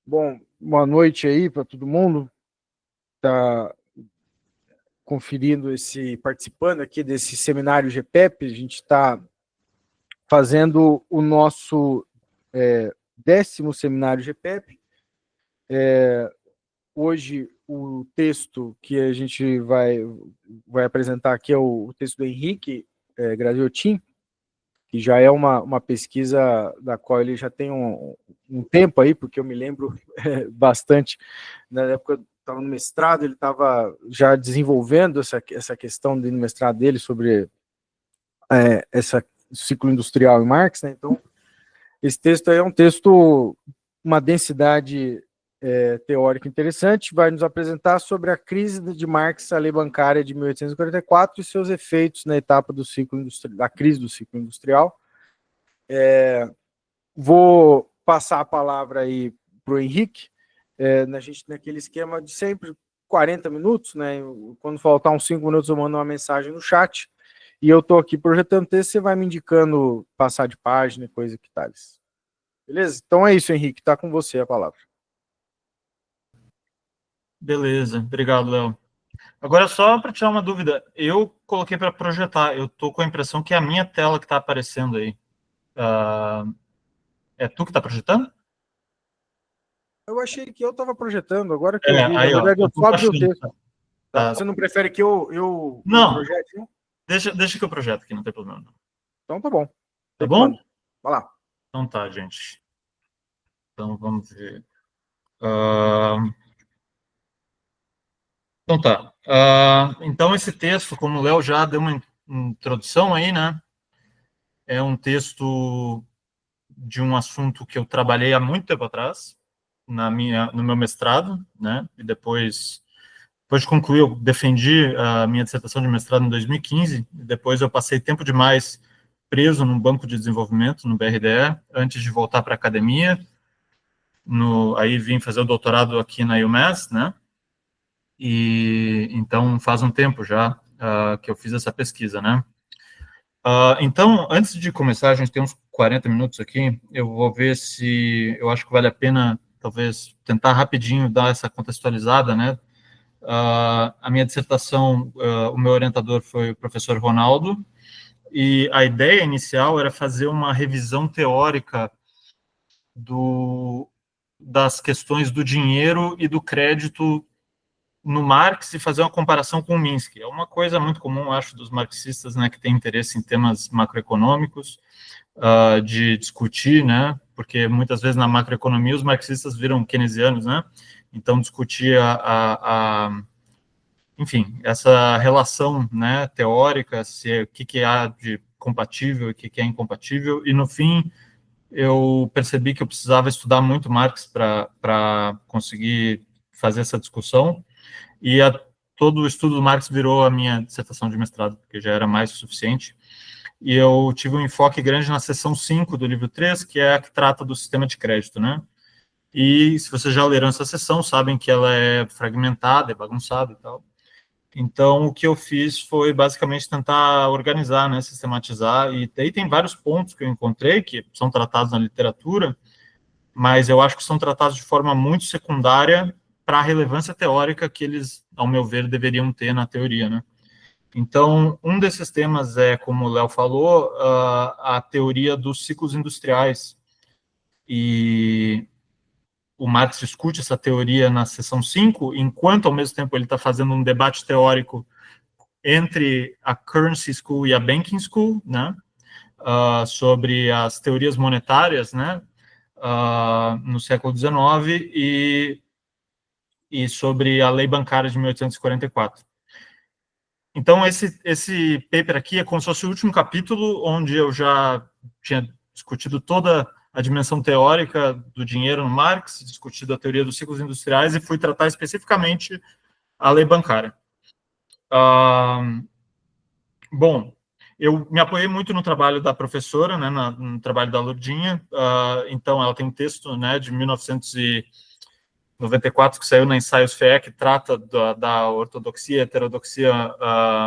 Bom, boa noite aí para todo mundo. Tá conferindo participando aqui desse seminário GPEP. A gente está fazendo o nosso 10º seminário GPEP. Hoje o texto que a gente vai apresentar aqui é o texto do Henrique Graziotin, que já é uma pesquisa da qual ele já tem um tempo aí, porque eu me lembro bastante, na época eu estava no mestrado, ele estava já desenvolvendo essa questão no mestrado dele sobre esse ciclo industrial em Marx, né? Então, esse texto aí é um texto, uma densidade teórica interessante, vai nos apresentar sobre a crise de Marx, a lei bancária de 1844 e seus efeitos na etapa do ciclo da crise do ciclo industrial. Vou passar a palavra aí para o Henrique, a gente naquele esquema de sempre 40 minutos, né? Quando faltar uns 5 minutos eu mando uma mensagem no chat, e eu estou aqui projetando texto, você vai me indicando passar de página, coisa que tal. Beleza? Então é isso, Henrique, está com você a palavra. Beleza, obrigado, Léo. Agora, só para tirar uma dúvida, eu coloquei para projetar, eu estou com a impressão que é a minha tela que está aparecendo aí. É tu que está projetando? Eu achei que eu estava projetando, agora que eu vi. Na Aí, ó, verdade, eu só abri o texto. Tá. Você não prefere que eu Não, projete, não? deixa que eu projeto aqui, não tem problema. Não. Então tá bom. Tá bom? Vai lá. Então tá, gente. Então vamos ver. Então tá. Então esse texto, como o Léo já deu uma introdução aí, né? É um texto de um assunto que eu trabalhei há muito tempo atrás, no meu mestrado, né? E depois de concluir, eu defendi a minha dissertação de mestrado em 2015, e depois eu passei tempo demais preso num banco de desenvolvimento, no BRDE, antes de voltar para a academia. Aí vim fazer o doutorado aqui na UMass, né? E então faz um tempo já que eu fiz essa pesquisa, né? Então, antes de começar, a gente tem uns 40 minutos aqui, eu vou ver se eu acho que vale a pena, talvez, tentar rapidinho dar essa contextualizada, né? A minha dissertação, o meu orientador foi o professor Ronaldo, e a ideia inicial era fazer uma revisão teórica das questões do dinheiro e do crédito no Marx e fazer uma comparação com o Minsky. É uma coisa muito comum, acho, dos marxistas, né, que têm interesse em temas macroeconômicos, de discutir, né, porque muitas vezes na macroeconomia os marxistas viram keynesianos, né, então discutir enfim, essa relação, né, teórica, o que há de compatível e o que é incompatível, e no fim eu percebi que eu precisava estudar muito Marx para conseguir fazer essa discussão, e todo o estudo do Marx virou a minha dissertação de mestrado, porque já era mais que suficiente, e eu tive um enfoque grande na seção 5 do livro 3, que é a que trata do sistema de crédito, né? E se vocês já leram essa seção, sabem que ela é fragmentada, é bagunçada e tal. Então, o que eu fiz foi basicamente tentar organizar, né, sistematizar, e daí tem vários pontos que eu encontrei que são tratados na literatura, mas eu acho que são tratados de forma muito secundária para a relevância teórica que eles, ao meu ver, deveriam ter na teoria, né? Então, um desses temas é, como o Léo falou, a teoria dos ciclos industriais, e o Marx discute essa teoria na seção 5, enquanto, ao mesmo tempo, ele está fazendo um debate teórico entre a Currency School e a Banking School, né, sobre as teorias monetárias, né, no século XIX e sobre a lei bancária de 1844. Então, esse paper aqui é como se fosse o último capítulo, onde eu já tinha discutido toda a dimensão teórica do dinheiro no Marx, discutido a teoria dos ciclos industriais e fui tratar especificamente a lei bancária. Bom, eu me apoiei muito no trabalho da professora, né, no trabalho da Lourdinha, então ela tem um texto, né, de 1994 que saiu na Ensaios FE, que trata da ortodoxia e heterodoxia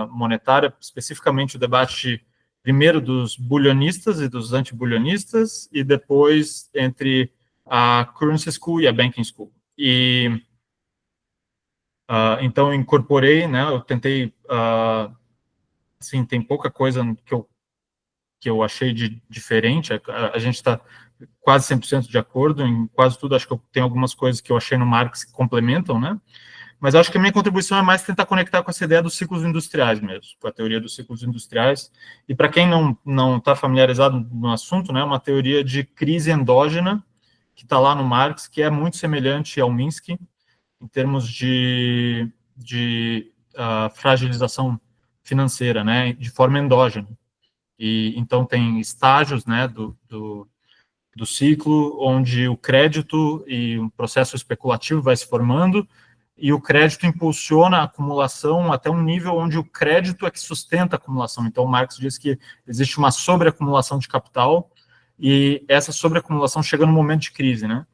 monetária, especificamente o debate primeiro dos bulionistas e dos antibulionistas, e depois entre a Currency School e a Banking School. E então eu incorporei, né? Eu tentei, assim, tem pouca coisa que eu achei de diferente. A gente está quase 100% de acordo em quase tudo. Acho que eu tenho algumas coisas que eu achei no Marx que complementam, né? Mas acho que a minha contribuição é mais tentar conectar com essa ideia dos ciclos industriais mesmo, com a teoria dos ciclos industriais. E para quem não está familiarizado no assunto, né, uma teoria de crise endógena, que está lá no Marx, que é muito semelhante ao Minsky, em termos de fragilização financeira, né, de forma endógena. E então tem estágios, né, do ciclo, onde o crédito e um processo especulativo vai se formando, e o crédito impulsiona a acumulação até um nível onde o crédito é que sustenta a acumulação. Então, Marx diz que existe uma sobreacumulação de capital, e essa sobreacumulação chega no momento de crise, né?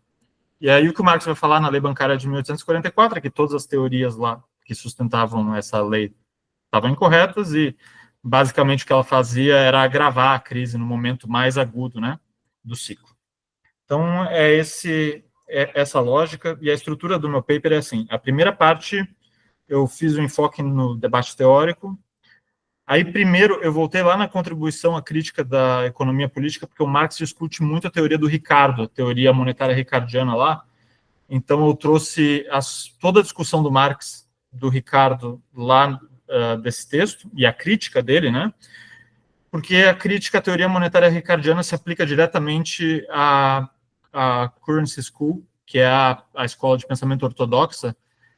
E aí o que o Marx vai falar na lei bancária de 1844 é que todas as teorias lá que sustentavam essa lei estavam incorretas, e basicamente o que ela fazia era agravar a crise no momento mais agudo, né, do ciclo. Então, essa lógica, e a estrutura do meu paper é assim: a primeira parte eu fiz um enfoque no debate teórico, aí primeiro eu voltei lá na contribuição à crítica da economia política, porque o Marx discute muito a teoria do Ricardo, a teoria monetária ricardiana lá, então eu trouxe toda a discussão do Marx, do Ricardo, lá desse texto, e a crítica dele, né, porque a crítica à teoria monetária ricardiana se aplica diretamente à Currency School, que é a escola de pensamento ortodoxa,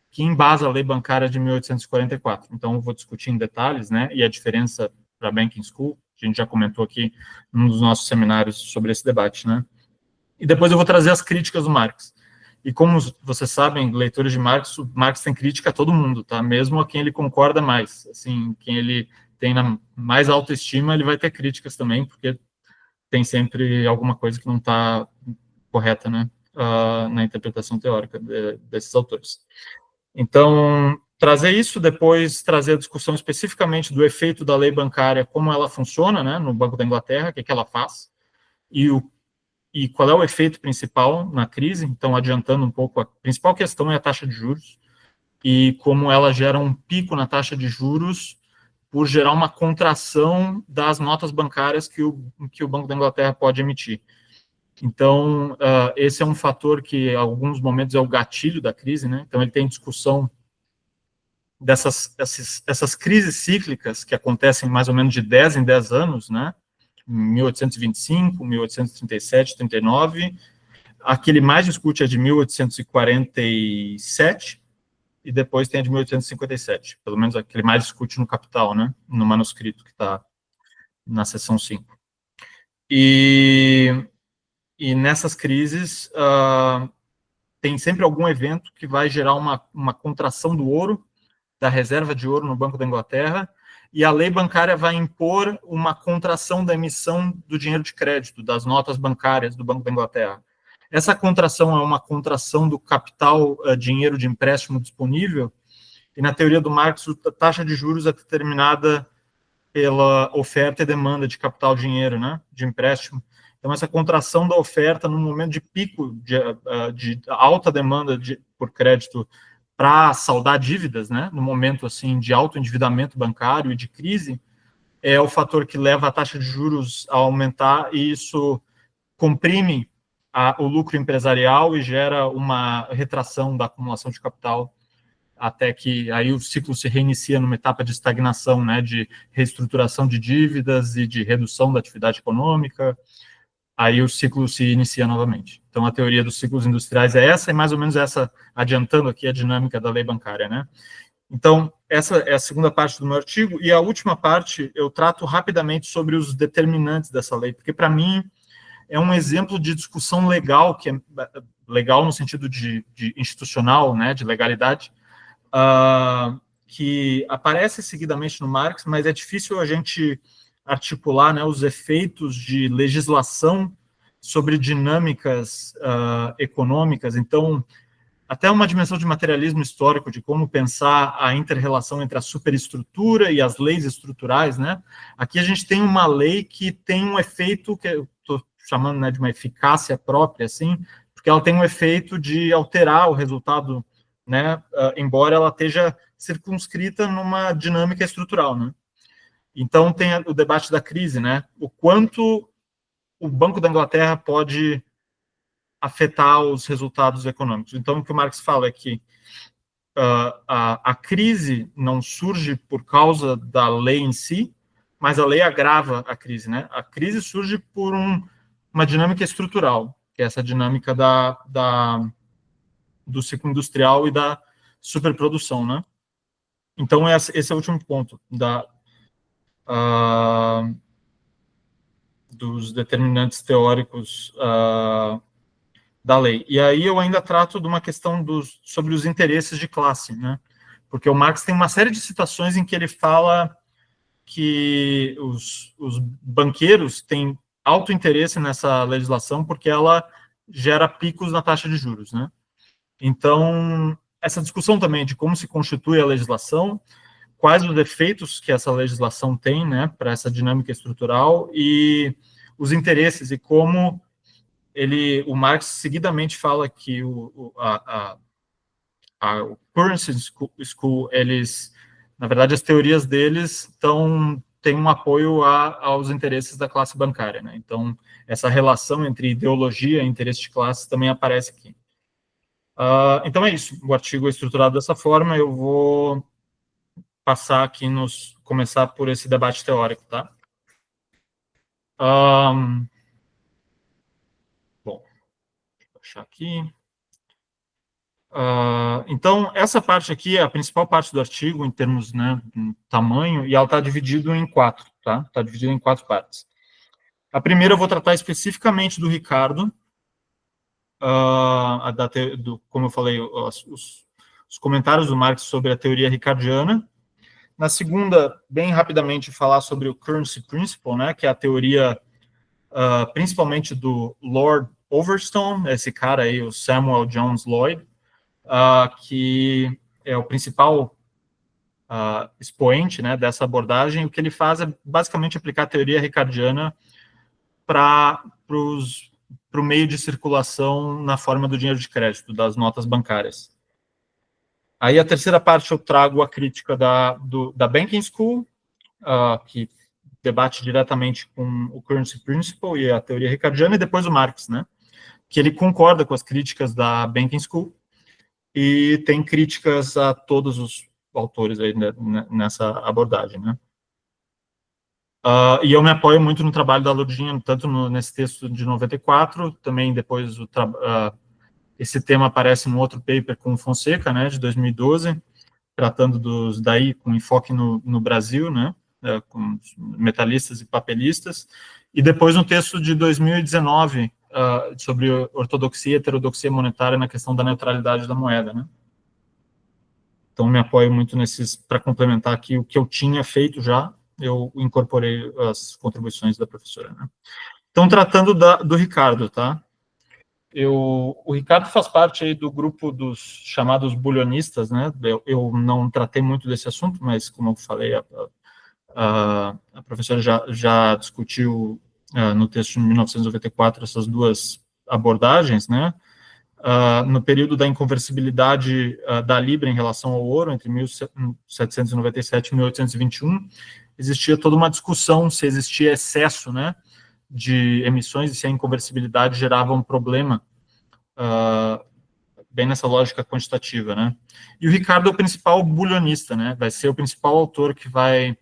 que embasa a lei bancária de 1844. Então, eu vou discutir em detalhes, né, e a diferença para a Banking School, que a gente já comentou aqui num dos nossos seminários sobre esse debate, né. E depois eu vou trazer as críticas do Marx. E como vocês sabem, leitores de Marx, o Marx tem crítica a todo mundo, tá? Mesmo a quem ele concorda mais. Assim, quem ele tem na mais autoestima, ele vai ter críticas também, porque tem sempre alguma coisa que não está correta, né, na interpretação teórica desses autores. Então, trazer isso, depois trazer a discussão especificamente do efeito da lei bancária, como ela funciona, né, no Banco da Inglaterra, o que ela faz, e qual é o efeito principal na crise. Então, adiantando um pouco, a principal questão é a taxa de juros, e como ela gera um pico na taxa de juros por gerar uma contração das notas bancárias que o Banco da Inglaterra pode emitir. Então, esse é um fator que, em alguns momentos, é o gatilho da crise, né? Então, ele tem discussão essas crises cíclicas que acontecem mais ou menos de 10 em 10 anos, né? 1825, 1837, 39. A que ele mais discute é de 1847, e depois tem a de 1857, pelo menos a que ele mais discute no Capital, né, no manuscrito que está na seção 5. E nessas crises, tem sempre algum evento que vai gerar uma contração do ouro, da reserva de ouro no Banco da Inglaterra, e a lei bancária vai impor uma contração da emissão do dinheiro de crédito, das notas bancárias do Banco da Inglaterra. Essa contração é uma contração do capital, dinheiro de empréstimo disponível, e na teoria do Marx, a taxa de juros é determinada pela oferta e demanda de capital dinheiro, né, de empréstimo. Então, essa contração da oferta, num momento de pico de alta demanda por crédito para saldar dívidas, né, no momento assim de alto endividamento bancário e de crise, é o fator que leva a taxa de juros a aumentar, e isso comprime o lucro empresarial e gera uma retração da acumulação de capital, até que aí o ciclo se reinicia numa etapa de estagnação, né, de reestruturação de dívidas e de redução da atividade econômica. Aí o ciclo se inicia novamente. Então, a teoria dos ciclos industriais é essa, e mais ou menos essa, adiantando aqui a dinâmica da lei bancária, né? Então, essa é a segunda parte do meu artigo, e a última parte eu trato rapidamente sobre os determinantes dessa lei, porque, para mim, é um exemplo de discussão legal, que é legal no sentido de institucional, né, de legalidade, que aparece seguidamente no Marx, mas é difícil a gente articular, né, os efeitos de legislação sobre dinâmicas econômicas. Então, até uma dimensão de materialismo histórico, de como pensar a inter-relação entre a superestrutura e as leis estruturais, né? Aqui a gente tem uma lei que tem um efeito que eu estou chamando, né, de uma eficácia própria, assim, porque porque ela tem um efeito de alterar o resultado, né, embora ela esteja circunscrita numa dinâmica estrutural, né? Então tem o debate da crise, né? O quanto o Banco da Inglaterra pode afetar os resultados econômicos. Então o que o Marx fala é que a crise não surge por causa da lei em si, mas a lei agrava a crise, né? A crise surge por uma dinâmica estrutural, que é essa dinâmica do ciclo industrial e da superprodução, né? Então, esse é o último ponto dos determinantes teóricos da lei. E aí eu ainda trato de uma questão sobre os interesses de classe, né? Porque o Marx tem uma série de citações em que ele fala que os banqueiros têm alto interesse nessa legislação porque ela gera picos na taxa de juros, né? Então, essa discussão também de como se constitui a legislação, quais os efeitos que essa legislação tem, né, para essa dinâmica estrutural e os interesses e como o Marx seguidamente fala que o Currency School, eles, na verdade, as teorias deles têm um apoio aos interesses da classe bancária, né? Então, essa relação entre ideologia e interesse de classe também aparece aqui. Então é isso, o artigo é estruturado dessa forma, eu vou passar aqui, começar por esse debate teórico, tá? Bom, deixa eu achar aqui. Então, essa parte aqui é a principal parte do artigo, em termos, né, de tamanho, e ela está dividida em 4, tá? Está dividida em 4 partes. A primeira eu vou tratar especificamente do Ricardo, como eu falei, os comentários do Marx sobre a teoria ricardiana. Na segunda, bem rapidamente, falar sobre o Currency Principle, né, que é a teoria principalmente do Lord Overstone, esse cara aí, o Samuel Jones Lloyd, que é o principal expoente, né, dessa abordagem. O que ele faz é basicamente aplicar a teoria ricardiana para o meio de circulação na forma do dinheiro de crédito, das notas bancárias. Aí a terceira parte eu trago a crítica da Banking School, que debate diretamente com o Currency Principle e a teoria ricardiana, e depois o Marx, né, que ele concorda com as críticas da Banking School e tem críticas a todos os autores aí nessa abordagem, né. E eu me apoio muito no trabalho da Lurdinha, tanto nesse texto de 94, também depois esse tema aparece num outro paper com o Fonseca, né, de 2012, tratando daí com enfoque no Brasil, né, com metalistas e papelistas, e depois um texto de 2019 sobre ortodoxia e heterodoxia monetária na questão da neutralidade da moeda, né. Então, me apoio muito para complementar aqui o que eu tinha feito já, eu incorporei as contribuições da professora, né. Então, tratando do Ricardo, tá? O Ricardo faz parte aí do grupo dos chamados bulionistas, né? Eu não tratei muito desse assunto, mas, como eu falei, a professora já discutiu no texto de 1994 essas duas abordagens, né? No período da inconversibilidade da Libra em relação ao ouro, entre 1797 e 1821, existia toda uma discussão se existia excesso, né, de emissões e se a inconversibilidade gerava um problema, bem nessa lógica quantitativa, né. E o Ricardo é o principal bulionista, né, vai ser o principal autor que vai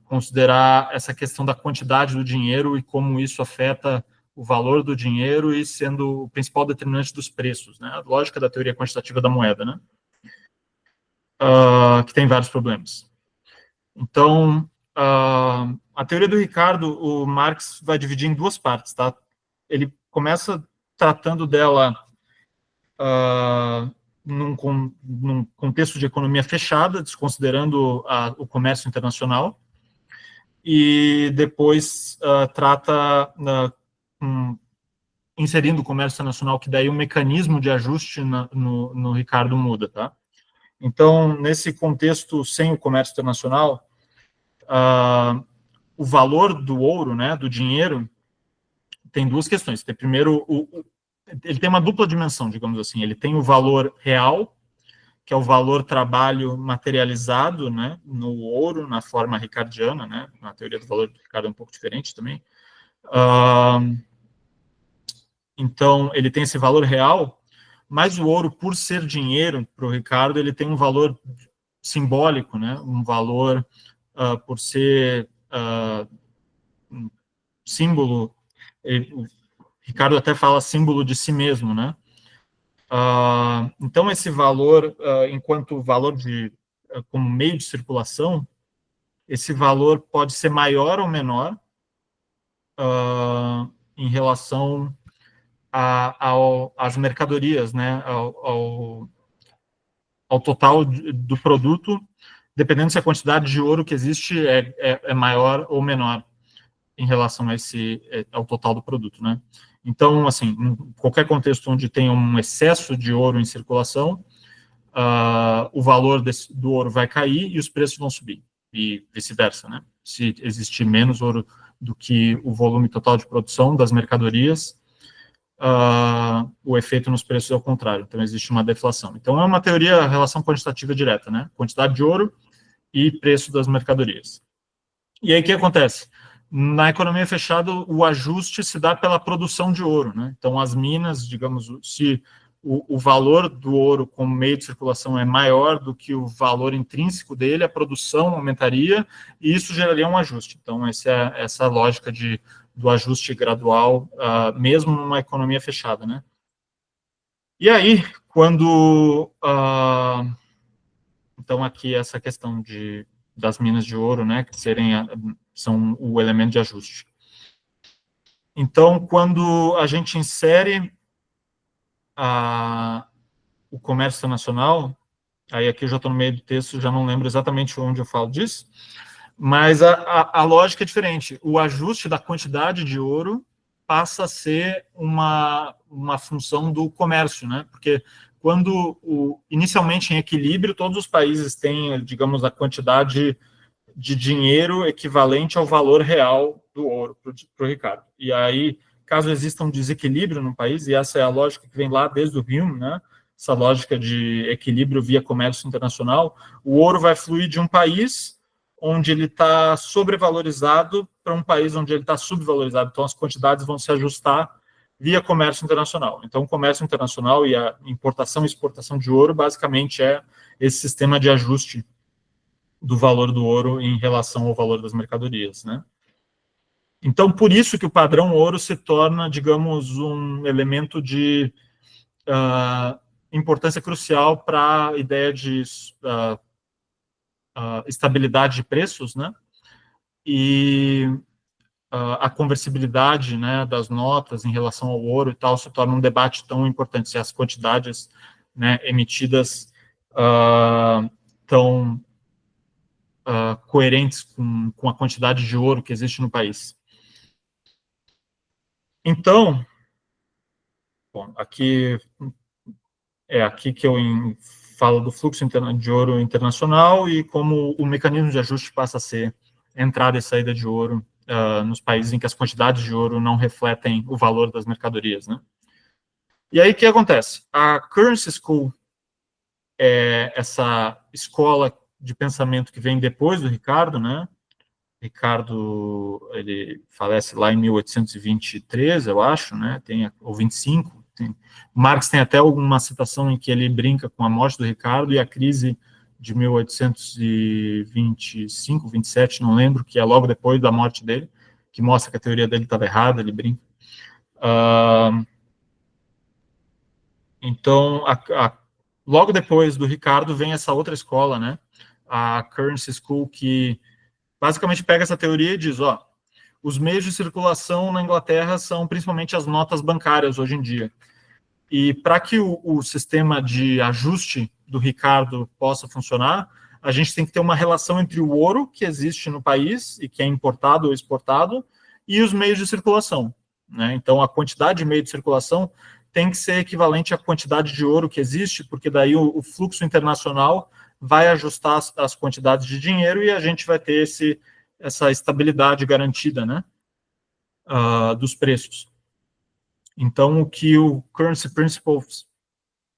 considerar essa questão da quantidade do dinheiro e como isso afeta o valor do dinheiro e sendo o principal determinante dos preços, né, a lógica da teoria quantitativa da moeda, né, que tem vários problemas. Então, a teoria do Ricardo, o Marx vai dividir em duas partes, tá? Ele começa tratando dela num contexto de economia fechada, desconsiderando o comércio internacional, e depois trata inserindo o comércio internacional, que daí o mecanismo de ajuste no Ricardo muda, tá? Então, nesse contexto, sem o comércio internacional, o valor do ouro, né, do dinheiro, tem duas questões. Tem primeiro ele tem uma dupla dimensão, digamos assim. Ele tem o valor real, que é o valor trabalho materializado, né, no ouro, na forma ricardiana, né, na teoria do valor do Ricardo é um pouco diferente também. Então, ele tem esse valor real, mas o ouro, por ser dinheiro, para o Ricardo, ele tem um valor simbólico, né, um valor, por ser um símbolo, o Ricardo até fala símbolo de si mesmo, né. Então, esse valor, enquanto valor como meio de circulação, esse valor pode ser maior ou menor em relação às mercadorias, né, ao total do produto, dependendo se a quantidade de ouro que existe é maior ou menor em relação ao total do produto, né. Então, assim, em qualquer contexto onde tem um excesso de ouro em circulação, o valor do ouro vai cair e os preços vão subir, e vice-versa, né? Se existir menos ouro do que o volume total de produção das mercadorias, o efeito nos preços é o contrário, então existe uma deflação. Então é uma teoria, relação quantitativa direta, né? Quantidade de ouro e preço das mercadorias. E aí o que acontece? Na economia fechada, o ajuste se dá pela produção de ouro, né? Então as minas, digamos, se o valor do ouro como meio de circulação é maior do que o valor intrínseco dele, a produção aumentaria e isso geraria um ajuste. Então, essa é essa lógica do ajuste gradual, mesmo numa economia fechada, né? E aí, quando... então, aqui essa questão das minas de ouro, né, que são o elemento de ajuste. Então, quando a gente insere o comércio internacional, aí aqui eu já estou no meio do texto, já não lembro exatamente onde eu falo disso, mas a lógica é diferente. O ajuste da quantidade de ouro passa a ser uma função do comércio, né? Porque quando, inicialmente em equilíbrio, todos os países têm, digamos, a quantidade de dinheiro equivalente ao valor real do ouro para o Ricardo. E aí, caso exista um desequilíbrio no país, e essa é a lógica que vem lá desde o Hume, né? Essa lógica de equilíbrio via comércio internacional, o ouro vai fluir de um país onde ele está sobrevalorizado para um país onde ele está subvalorizado. Então, as quantidades vão se ajustar via comércio internacional. Então, o comércio internacional e a importação e exportação de ouro, basicamente, é esse sistema de ajuste do valor do ouro em relação ao valor das mercadorias, né? Então, por isso que o padrão ouro se torna, digamos, um elemento de importância crucial para a ideia de estabilidade de preços, né? E a conversibilidade, né, das notas em relação ao ouro e tal se torna um debate tão importante, se as quantidades, né, emitidas estão coerentes com a quantidade de ouro que existe no país. Então, bom, aqui que eu falo do fluxo de ouro internacional e como o mecanismo de ajuste passa a ser entrada e saída de ouro nos países em que as quantidades de ouro não refletem o valor das mercadorias, né? E aí, o que acontece? A Currency School é essa escola de pensamento que vem depois do Ricardo, né? Ricardo, ele falece lá em 1823, eu acho, né? Ou 25. Marx tem até alguma citação em que ele brinca com a morte do Ricardo e a crise de 1825, 27, não lembro, que é logo depois da morte dele, que mostra que a teoria dele estava errada, ele brinca. Então, logo depois do Ricardo vem essa outra escola, né? A Currency School, que basicamente pega essa teoria e diz, os meios de circulação na Inglaterra são principalmente as notas bancárias hoje em dia. E para que o sistema de ajuste do Ricardo possa funcionar, a gente tem que ter uma relação entre o ouro que existe no país e que é importado ou exportado e os meios de circulação, né? Então, a quantidade de meio de circulação tem que ser equivalente à quantidade de ouro que existe, porque daí o fluxo internacional vai ajustar as quantidades de dinheiro e a gente vai ter essa estabilidade garantida, né, dos preços. Então, o que o Currency Principles,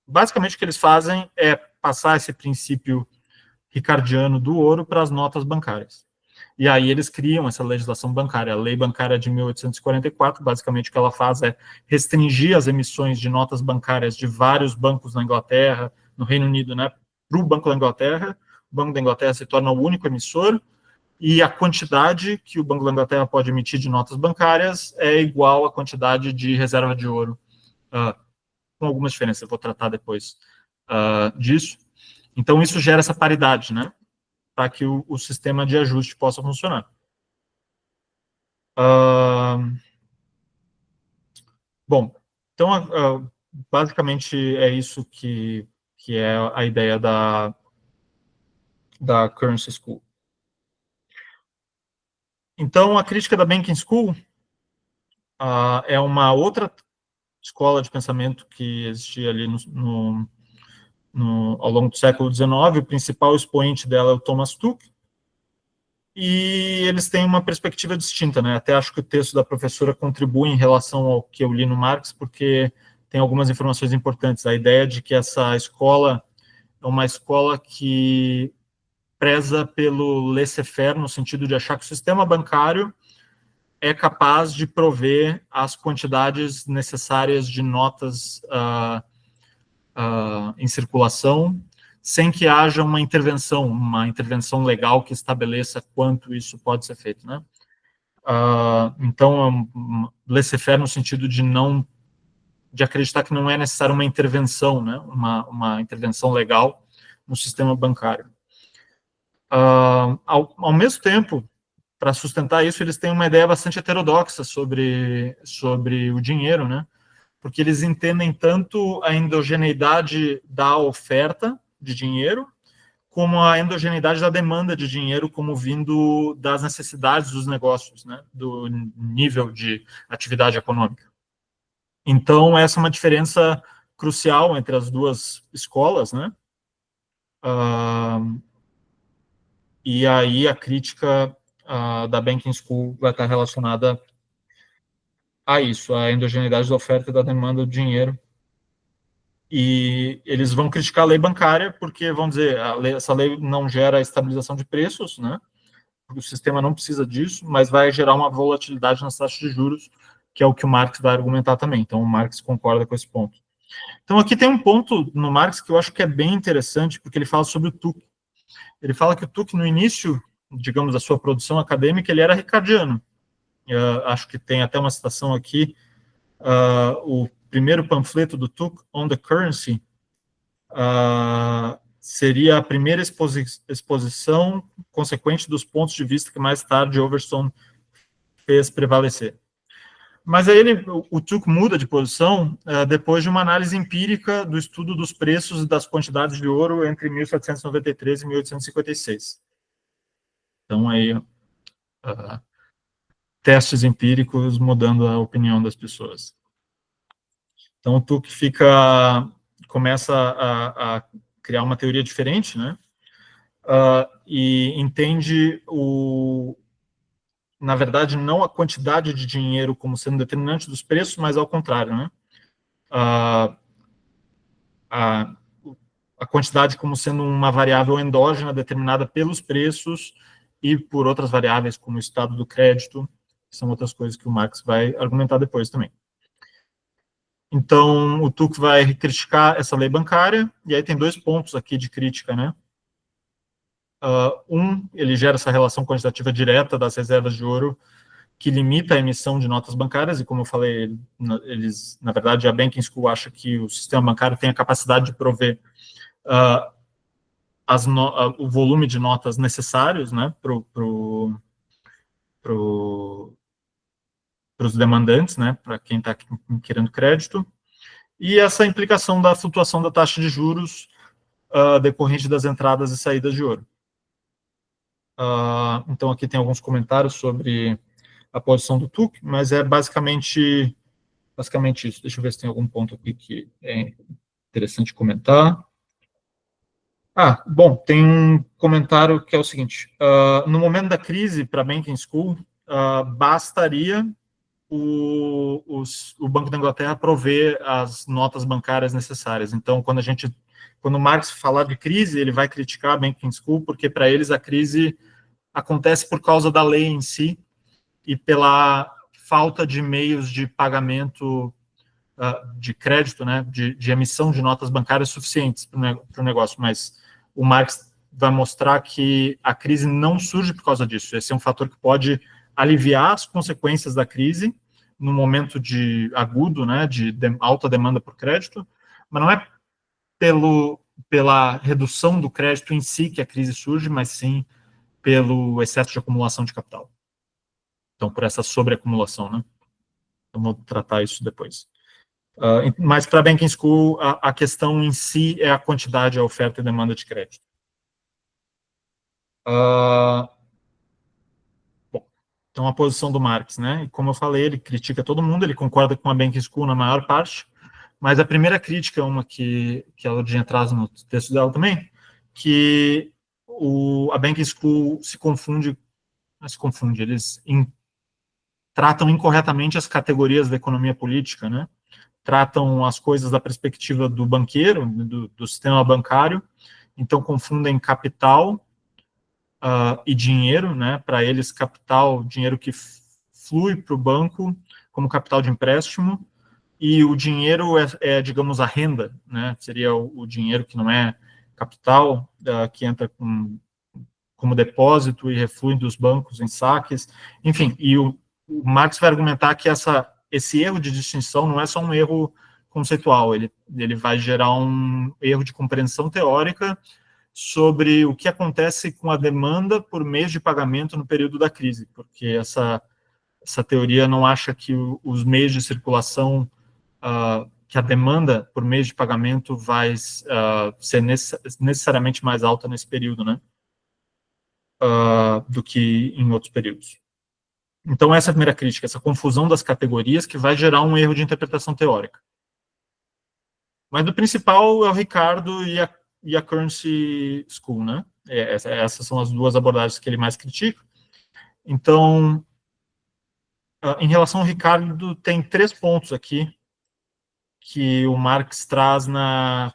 basicamente o que eles fazem é passar esse princípio ricardiano do ouro para as notas bancárias. E aí eles criam essa legislação bancária, a Lei Bancária de 1844, basicamente o que ela faz é restringir as emissões de notas bancárias de vários bancos na Inglaterra, no Reino Unido, né, para o Banco da Inglaterra. O Banco da Inglaterra se torna o único emissor, e a quantidade que o Banco da Inglaterra pode emitir de notas bancárias é igual à quantidade de reserva de ouro, com algumas diferenças, eu vou tratar depois disso. Então, isso gera essa paridade, né, para que o sistema de ajuste possa funcionar. Bom, então, basicamente é isso que é a ideia da Currency School. Então, a crítica da Banking School é uma outra escola de pensamento que existia ali ao longo do século XIX. O principal expoente dela é o Thomas Tuck, e eles têm uma perspectiva distinta, né? Até acho que o texto da professora contribui em relação ao que eu li no Marx, porque tem algumas informações importantes. A ideia de que essa escola é uma escola que preza pelo laissez-faire, no sentido de achar que o sistema bancário é capaz de prover as quantidades necessárias de notas em circulação, sem que haja uma intervenção legal que estabeleça quanto isso pode ser feito, né? Então, laissez-faire no sentido de acreditar que não é necessário uma intervenção, né? Uma intervenção legal no sistema bancário. Ao mesmo tempo, para sustentar isso, eles têm uma ideia bastante heterodoxa sobre o dinheiro, né? Porque eles entendem tanto a endogeneidade da oferta de dinheiro, como a endogeneidade da demanda de dinheiro, como vindo das necessidades dos negócios, né? Do nível de atividade econômica. Então, essa é uma diferença crucial entre as duas escolas, né? E aí a crítica da Banking School vai estar relacionada a isso, a endogeneidade da oferta e da demanda do dinheiro. E eles vão criticar a lei bancária porque vão dizer essa lei não gera estabilização de preços, né? Porque o sistema não precisa disso, mas vai gerar uma volatilidade nas taxas de juros, que é o que o Marx vai argumentar também. Então, o Marx concorda com esse ponto. Então, aqui tem um ponto no Marx que eu acho que é bem interessante, porque ele fala sobre o Tuck. Ele fala que o Tuck, no início, digamos, da sua produção acadêmica, ele era ricardiano. Acho que tem até uma citação aqui, o primeiro panfleto do Tuck, On the Currency, seria a primeira exposição consequente dos pontos de vista que mais tarde Overton fez prevalecer. Mas aí o Tuck muda de posição depois de uma análise empírica do estudo dos preços e das quantidades de ouro entre 1793 e 1856. Então, aí, testes empíricos mudando a opinião das pessoas. Então, o Tuck começa a criar uma teoria diferente, né? E entende na verdade, não a quantidade de dinheiro como sendo determinante dos preços, mas ao contrário, né? A quantidade como sendo uma variável endógena determinada pelos preços e por outras variáveis, como o estado do crédito, que são outras coisas que o Marx vai argumentar depois também. Então, o Tuck vai criticar essa lei bancária, e aí tem dois pontos aqui de crítica, né? Ele gera essa relação quantitativa direta das reservas de ouro, que limita a emissão de notas bancárias, e como eu falei, na verdade, a Banking School acha que o sistema bancário tem a capacidade de prover o volume de notas necessários, né, para os demandantes, né, para quem está querendo crédito, e essa implicação da flutuação da taxa de juros decorrente das entradas e saídas de ouro. Então, aqui tem alguns comentários sobre a posição do Tuck, mas é basicamente isso. Deixa eu ver se tem algum ponto aqui que é interessante comentar. Bom, tem um comentário que é o seguinte: no momento da crise para a Banking School, bastaria o Banco da Inglaterra provê as notas bancárias necessárias. Então, quando o Marx falar de crise, ele vai criticar a Banking School, porque para eles a crise acontece por causa da lei em si e pela falta de meios de pagamento de crédito, né, de emissão de notas bancárias suficientes para o negócio. Mas o Marx vai mostrar que a crise não surge por causa disso. Esse é um fator que pode aliviar as consequências da crise no momento agudo, né, de alta demanda por crédito, mas não é pela redução do crédito em si que a crise surge, mas sim pelo excesso de acumulação de capital. Então, por essa sobreacumulação, né? Então, vou tratar isso depois. Mas para a Banking School, a questão em si é a quantidade, a oferta e demanda de crédito. Bom, então a posição do Marx, né? E como eu falei, ele critica todo mundo, ele concorda com a Banking School na maior parte, mas a primeira crítica, uma que a Lourdinha traz no texto dela também, que a Banking School se confunde, eles tratam incorretamente as categorias da economia política, né? Tratam as coisas da perspectiva do banqueiro, do sistema bancário, então confundem capital e dinheiro, né? Para eles, capital, dinheiro que flui para o banco como capital de empréstimo, e o dinheiro digamos, a renda, né? Seria o dinheiro que não é capital, que entra como depósito e reflui dos bancos em saques, enfim, e o Marx vai argumentar que esse erro de distinção não é só um erro conceitual, ele vai gerar um erro de compreensão teórica sobre o que acontece com a demanda por meios de pagamento no período da crise, porque essa teoria não acha que os meios de circulação, que a demanda por meios de pagamento vai ser necessariamente mais alta nesse período, né, do que em outros períodos. Então, essa é a primeira crítica, essa confusão das categorias que vai gerar um erro de interpretação teórica. Mas o principal é o Ricardo e a Currency School, né? Essas são as duas abordagens que ele mais critica. Então, em relação ao Ricardo, tem 3 pontos aqui que o Marx traz na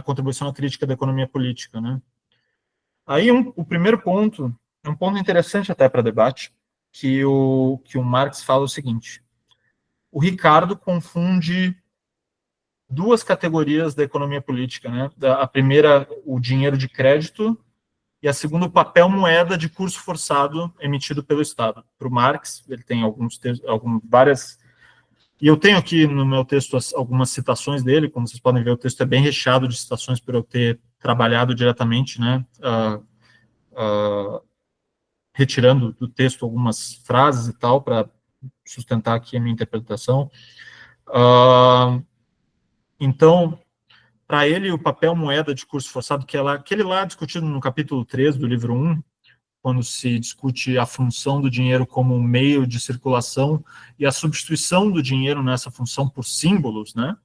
contribuição à crítica da economia política, né? Aí, o primeiro ponto, é um ponto interessante até para debate, que o Marx fala o seguinte: o Ricardo confunde 2 categorias da economia política, né? A primeira, o dinheiro de crédito, e a segunda, o papel moeda de curso forçado emitido pelo Estado. Para o Marx, ele tem várias... E eu tenho aqui no meu texto algumas citações dele, como vocês podem ver, o texto é bem recheado de citações por eu ter trabalhado diretamente, né? Retirando do texto algumas frases e tal, para sustentar aqui a minha interpretação. Então, para ele, o papel moeda de curso forçado, que é aquele lá discutido no capítulo 3 do livro 1, quando se discute a função do dinheiro como um meio de circulação e a substituição do dinheiro nessa função por símbolos, né?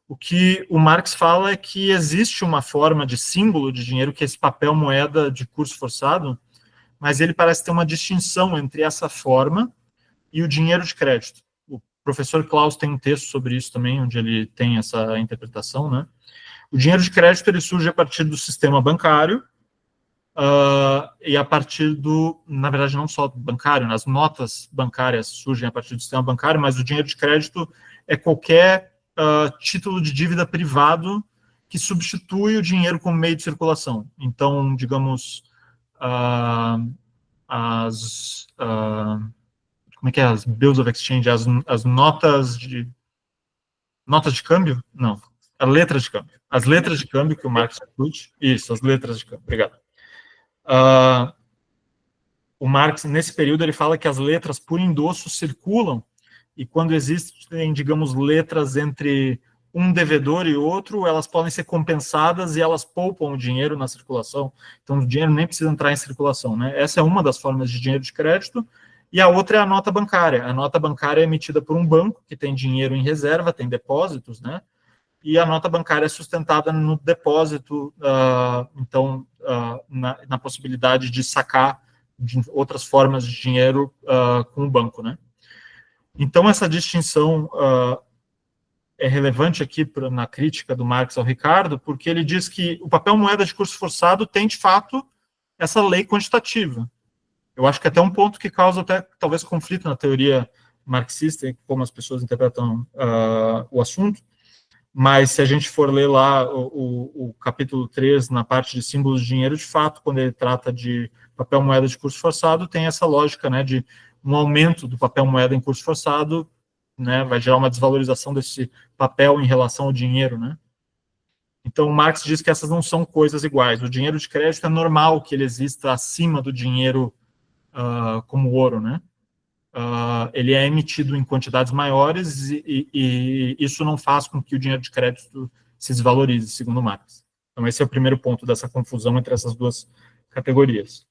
O que o Marx fala é que existe uma forma de símbolo de dinheiro, que é esse papel moeda de curso forçado, mas ele parece ter uma distinção entre essa forma e o dinheiro de crédito. O professor Klaus tem um texto sobre isso também, onde ele tem essa interpretação, né? O dinheiro de crédito ele surge a partir do sistema bancário e a partir na verdade, não só bancário, as notas bancárias surgem a partir do sistema bancário, mas o dinheiro de crédito é qualquer título de dívida privado que substitui o dinheiro como meio de circulação. Então, digamos, como é que é? As bills of exchange, as notas de câmbio? Não, a letra de câmbio. As letras de câmbio que o Marx discute. Isso, as letras de câmbio. Obrigado. O Marx, nesse período, ele fala que as letras por endosso circulam, e quando existem, digamos, letras entre um devedor e outro, elas podem ser compensadas e elas poupam o dinheiro na circulação. Então, o dinheiro nem precisa entrar em circulação, né? Essa é uma das formas de dinheiro de crédito, e a outra é a nota bancária. A nota bancária é emitida por um banco que tem dinheiro em reserva, tem depósitos, né? E a nota bancária é sustentada no depósito, então, na possibilidade de sacar de outras formas de dinheiro com o banco, né? Então, essa distinção é relevante aqui na crítica do Marx ao Ricardo, porque ele diz que o papel moeda de curso forçado tem, de fato, essa lei quantitativa. Eu acho que até um ponto que causa até, talvez, conflito na teoria marxista, e como as pessoas interpretam o assunto, mas se a gente for ler lá o capítulo 3, na parte de símbolos de dinheiro, de fato, quando ele trata de papel moeda de curso forçado, tem essa lógica, né, de um aumento do papel moeda em curso forçado, né, vai gerar uma desvalorização desse papel em relação ao dinheiro, né. Então, Marx diz que essas não são coisas iguais. O dinheiro de crédito é normal que ele exista acima do dinheiro como ouro, né. Ele é emitido em quantidades maiores e isso não faz com que o dinheiro de crédito se desvalorize, segundo Marx. Então, esse é o primeiro ponto dessa confusão entre essas duas categorias.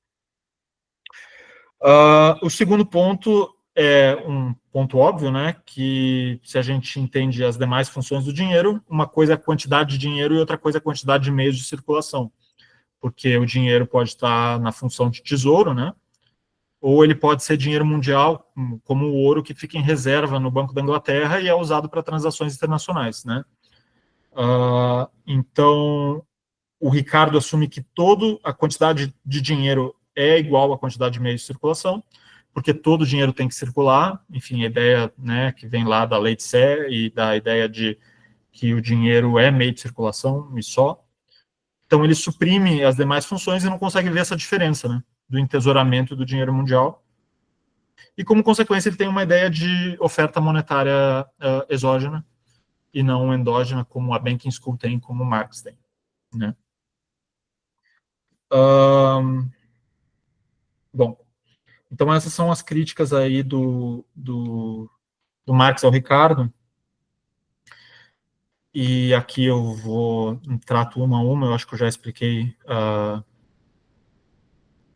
O segundo ponto é um ponto óbvio, né, que se a gente entende as demais funções do dinheiro, uma coisa é a quantidade de dinheiro e outra coisa é a quantidade de meios de circulação, porque o dinheiro pode estar na função de tesouro, né, ou ele pode ser dinheiro mundial, como o ouro que fica em reserva no Banco da Inglaterra e é usado para transações internacionais, né? Então, o Ricardo assume que toda a quantidade de dinheiro é igual à quantidade de meios de circulação, porque todo dinheiro tem que circular, enfim, a ideia, né, que vem lá da lei de Sé e da ideia de que o dinheiro é meio de circulação e só. Então, ele suprime as demais funções e não consegue ver essa diferença, né, do entesouramento do dinheiro mundial. E, como consequência, ele tem uma ideia de oferta monetária exógena e não endógena, como a Banking School tem, como Marx tem, né? Bom, então essas são as críticas aí do Marx ao Ricardo. E aqui eu trato uma a uma, eu acho que eu já expliquei.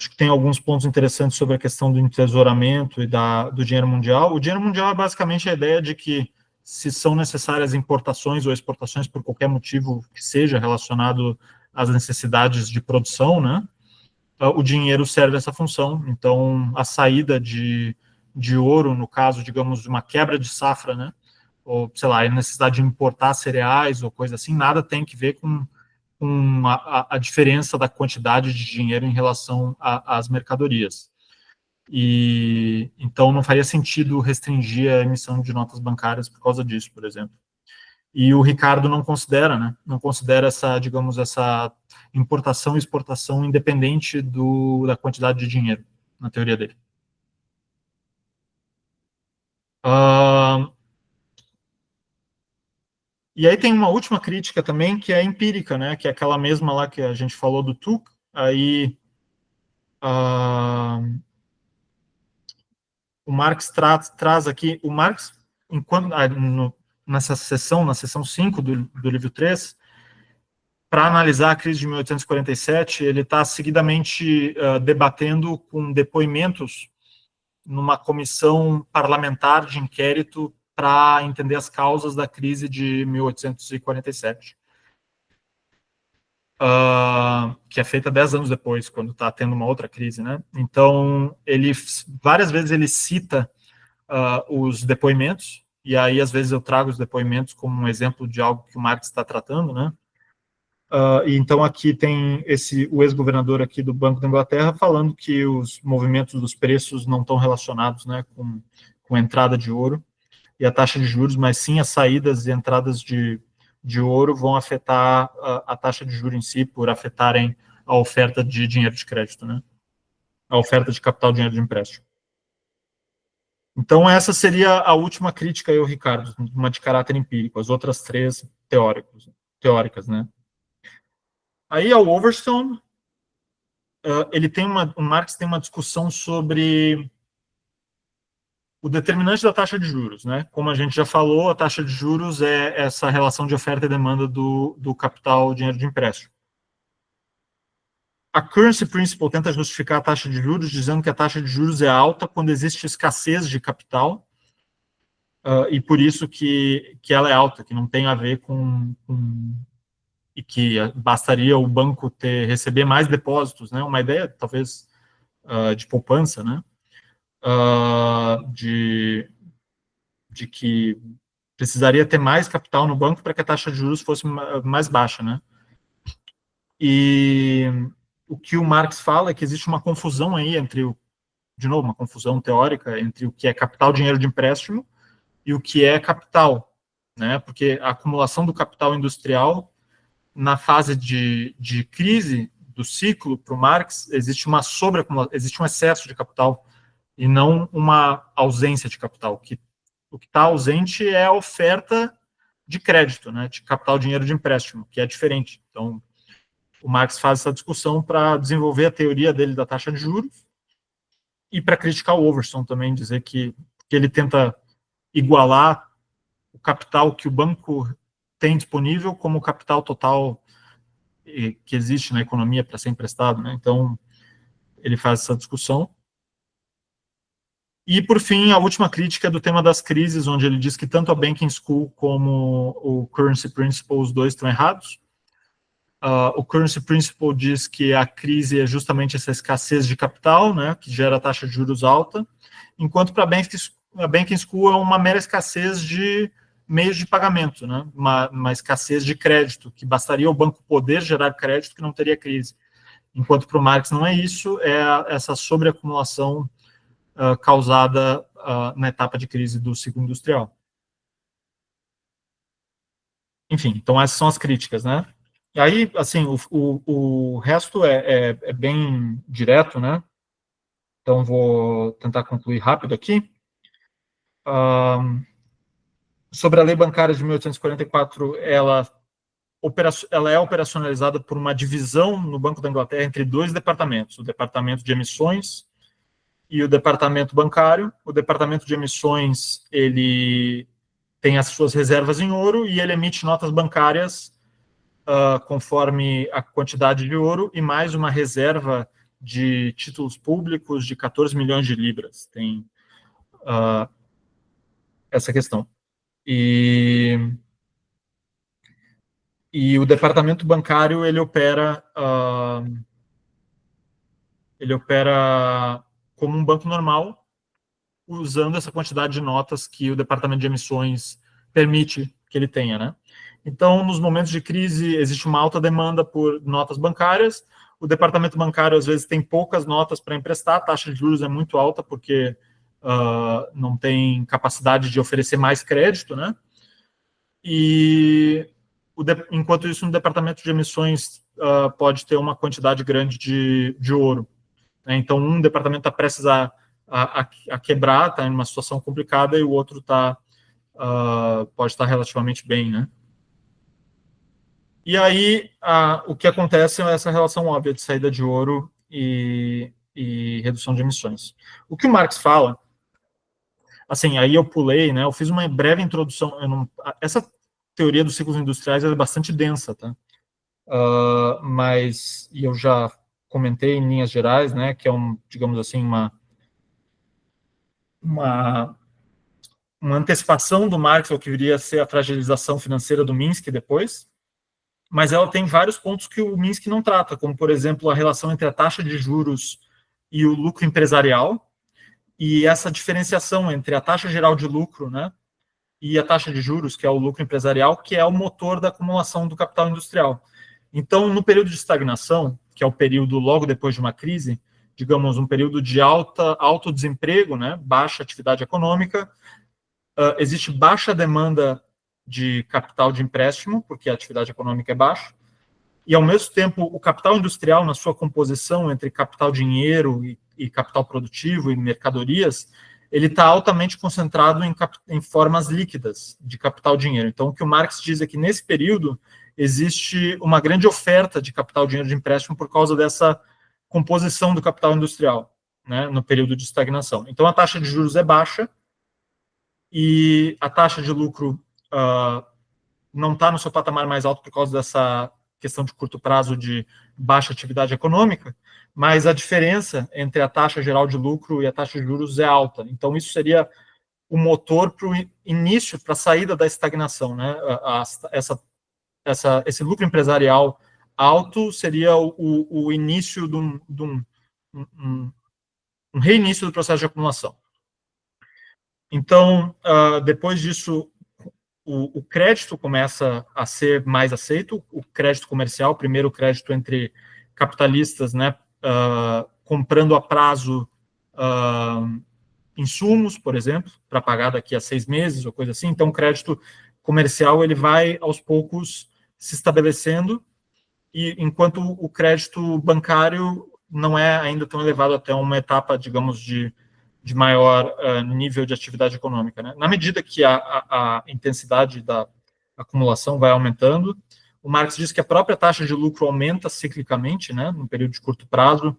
Acho que tem alguns pontos interessantes sobre a questão do entesouramento e do dinheiro mundial. O dinheiro mundial é basicamente a ideia de que, se são necessárias importações ou exportações por qualquer motivo que seja relacionado às necessidades de produção, né, o dinheiro serve essa função. Então, a saída de ouro, no caso, digamos, de uma quebra de safra, né, ou, sei lá, a necessidade de importar cereais ou coisa assim, nada tem que ver com a diferença da quantidade de dinheiro em relação às mercadorias. E então não faria sentido restringir a emissão de notas bancárias por causa disso, por exemplo. E o Ricardo não considera, né? Não considera essa, digamos, essa importação e exportação independente da quantidade de dinheiro, na teoria dele. E aí tem uma última crítica também, que é empírica, né? Que é aquela mesma lá que a gente falou do Tuch. Aí o Marx traz aqui, o Marx, enquanto nessa sessão, na sessão 5 do livro 3, para analisar a crise de 1847, ele está seguidamente debatendo com depoimentos numa comissão parlamentar de inquérito para entender as causas da crise de 1847. Que é feita 10 anos depois, quando está tendo uma outra crise, né? Então, várias vezes ele cita os depoimentos, e aí às vezes eu trago os depoimentos como um exemplo de algo que o Marx está tratando, né? E então aqui tem o ex-governador aqui do Banco da Inglaterra falando que os movimentos dos preços não estão relacionados, né, com a entrada de ouro e a taxa de juros, mas sim as saídas e entradas de ouro vão afetar a taxa de juros em si, por afetarem a oferta de dinheiro de crédito, né? A oferta de capital, dinheiro de empréstimo. Então, essa seria a última crítica aí ao Ricardo, uma de caráter empírico, as outras três teóricas, né? Aí, ao Overstone, o Marx tem uma discussão sobre o determinante da taxa de juros, né? Como a gente já falou, a taxa de juros é essa relação de oferta e demanda do capital, dinheiro de empréstimo. A Currency Principle tenta justificar a taxa de juros dizendo que a taxa de juros é alta quando existe escassez de capital, e por isso que ela é alta, que não tem a ver e que bastaria o banco receber mais depósitos, né? Uma ideia, talvez, de poupança, né? que precisaria ter mais capital no banco para que a taxa de juros fosse mais baixa, né? E o que o Marx fala é que existe uma confusão aí entre, de novo, uma confusão teórica entre o que é capital, dinheiro de empréstimo, e o que é capital, né? Porque a acumulação do capital industrial, na fase de crise do ciclo, para o Marx, existe uma sobreacumulação, existe um excesso de capital e não uma ausência de capital. O que está ausente é a oferta de crédito, né? De capital, dinheiro de empréstimo, que é diferente. Então, o Marx faz essa discussão para desenvolver a teoria dele da taxa de juros e para criticar o Overton também, dizer que ele tenta igualar o capital que o banco tem disponível como o capital total que existe na economia para ser emprestado, né? Então, ele faz essa discussão. E, por fim, a última crítica é do tema das crises, onde ele diz que tanto a Banking School como o Currency Principle, os dois estão errados. O Currency Principle diz que a crise é justamente essa escassez de capital, né, que gera a taxa de juros alta, enquanto para a Banking School é uma mera escassez de meios de pagamento, né, uma escassez de crédito, que bastaria o banco poder gerar crédito que não teria crise. Enquanto para o Marx não é isso, é essa sobreacumulação causada na etapa de crise do ciclo industrial. Enfim, então essas são as críticas, né? E aí, assim, o resto é bem direto, né? Então, vou tentar concluir rápido aqui. Sobre a lei bancária de 1844, ela é operacionalizada por uma divisão no Banco da Inglaterra entre dois departamentos, o departamento de emissões e o departamento bancário. O departamento de emissões, ele tem as suas reservas em ouro e ele emite notas bancárias conforme a quantidade de ouro e mais uma reserva de títulos públicos de 14 milhões de libras. Tem essa questão. E o departamento bancário, ele opera como um banco normal, usando essa quantidade de notas que o departamento de emissões permite que ele tenha, né? Então, nos momentos de crise, existe uma alta demanda por notas bancárias. O departamento bancário, às vezes, tem poucas notas para emprestar. A taxa de juros é muito alta porque não tem capacidade de oferecer mais crédito, né? E, enquanto isso, no departamento de emissões pode ter uma quantidade grande de ouro. Né? Então, um departamento está prestes a quebrar, está em uma situação complicada, e o outro pode estar relativamente bem, né? E aí, o que acontece é essa relação óbvia de saída de ouro e redução de emissões. O que o Marx fala, assim, aí eu pulei, né? Eu fiz uma breve introdução. Essa teoria dos ciclos industriais é bastante densa, tá? Mas, e eu já comentei em linhas gerais, né? Que é digamos assim, uma antecipação do Marx ao que viria a ser a fragilização financeira do Minsky depois. Mas ela tem vários pontos que o Minsky não trata, como, por exemplo, a relação entre a taxa de juros e o lucro empresarial, e essa diferenciação entre a taxa geral de lucro, né, e a taxa de juros, que é o lucro empresarial, que é o motor da acumulação do capital industrial. Então, no período de estagnação, que é o período logo depois de uma crise, digamos, um período de alto desemprego, né, baixa atividade econômica, existe baixa demanda de capital de empréstimo, porque a atividade econômica é baixa, e, ao mesmo tempo, o capital industrial, na sua composição entre capital dinheiro e capital produtivo e mercadorias, ele está altamente concentrado em formas líquidas de capital dinheiro. Então, o que o Marx diz é que, nesse período, existe uma grande oferta de capital dinheiro de empréstimo por causa dessa composição do capital industrial, né, no período de estagnação. Então, a taxa de juros é baixa, e a taxa de lucro não está no seu patamar mais alto por causa dessa questão de curto prazo de baixa atividade econômica, mas a diferença entre a taxa geral de lucro e a taxa de juros é alta. Então, isso seria o motor para o início, para a saída da estagnação, né? Esse lucro empresarial alto seria o início de um reinício do processo de acumulação. Então, depois disso, o crédito começa a ser mais aceito, o crédito comercial, primeiro o crédito entre capitalistas, né, comprando a prazo insumos, por exemplo, para pagar daqui a 6 meses ou coisa assim. Então, o crédito comercial ele vai, aos poucos, se estabelecendo, e enquanto o crédito bancário não é ainda tão elevado até uma etapa, digamos, de maior nível de atividade econômica. Né? Na medida que a intensidade da acumulação vai aumentando, o Marx diz que a própria taxa de lucro aumenta ciclicamente, né, no período de curto prazo,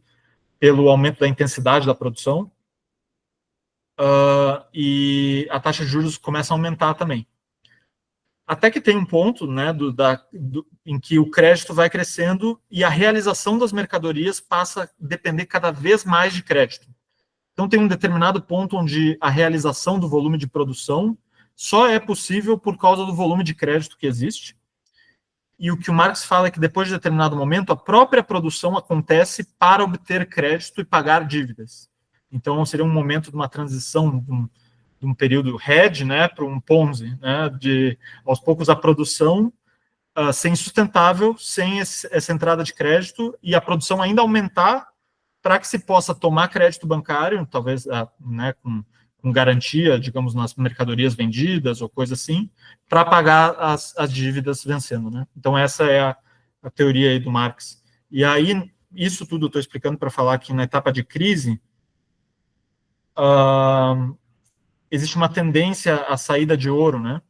pelo aumento da intensidade da produção, e a taxa de juros começa a aumentar também. Até que tem um ponto, né, em que o crédito vai crescendo e a realização das mercadorias passa a depender cada vez mais de crédito. Então, tem um determinado ponto onde a realização do volume de produção só é possível por causa do volume de crédito que existe. E o que o Marx fala é que, depois de determinado momento, a própria produção acontece para obter crédito e pagar dívidas. Então, seria um momento de uma transição de um período RED, né, para um Ponzi, né, de, aos poucos, a produção ser insustentável, sem essa entrada de crédito, e a produção ainda aumentar para que se possa tomar crédito bancário, talvez né, com garantia, digamos, nas mercadorias vendidas ou coisa assim, para pagar as dívidas vencendo. Né? Então, essa é a teoria aí do Marx. E aí, isso tudo eu estou explicando para falar que na etapa de crise, existe uma tendência à saída de ouro, né?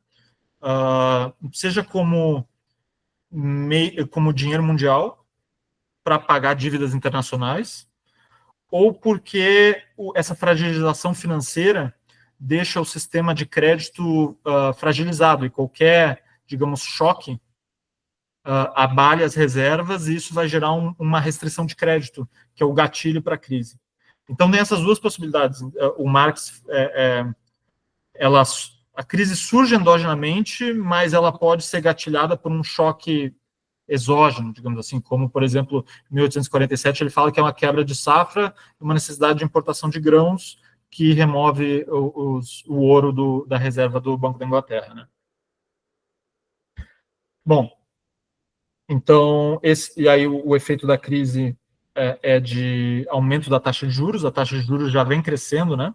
Seja como dinheiro mundial para pagar dívidas internacionais, ou porque essa fragilização financeira deixa o sistema de crédito fragilizado, e qualquer, digamos, choque abale as reservas, e isso vai gerar uma restrição de crédito, que é o gatilho para a crise. Então, tem essas duas possibilidades. O Marx, a crise surge endogenamente, mas ela pode ser gatilhada por um choque exógeno, digamos assim, como, por exemplo, em 1847, ele fala que é uma quebra de safra, uma necessidade de importação de grãos que remove o ouro da reserva do Banco da Inglaterra. Né? Bom, então, e aí o efeito da crise é de aumento da taxa de juros, a taxa de juros já vem crescendo, né?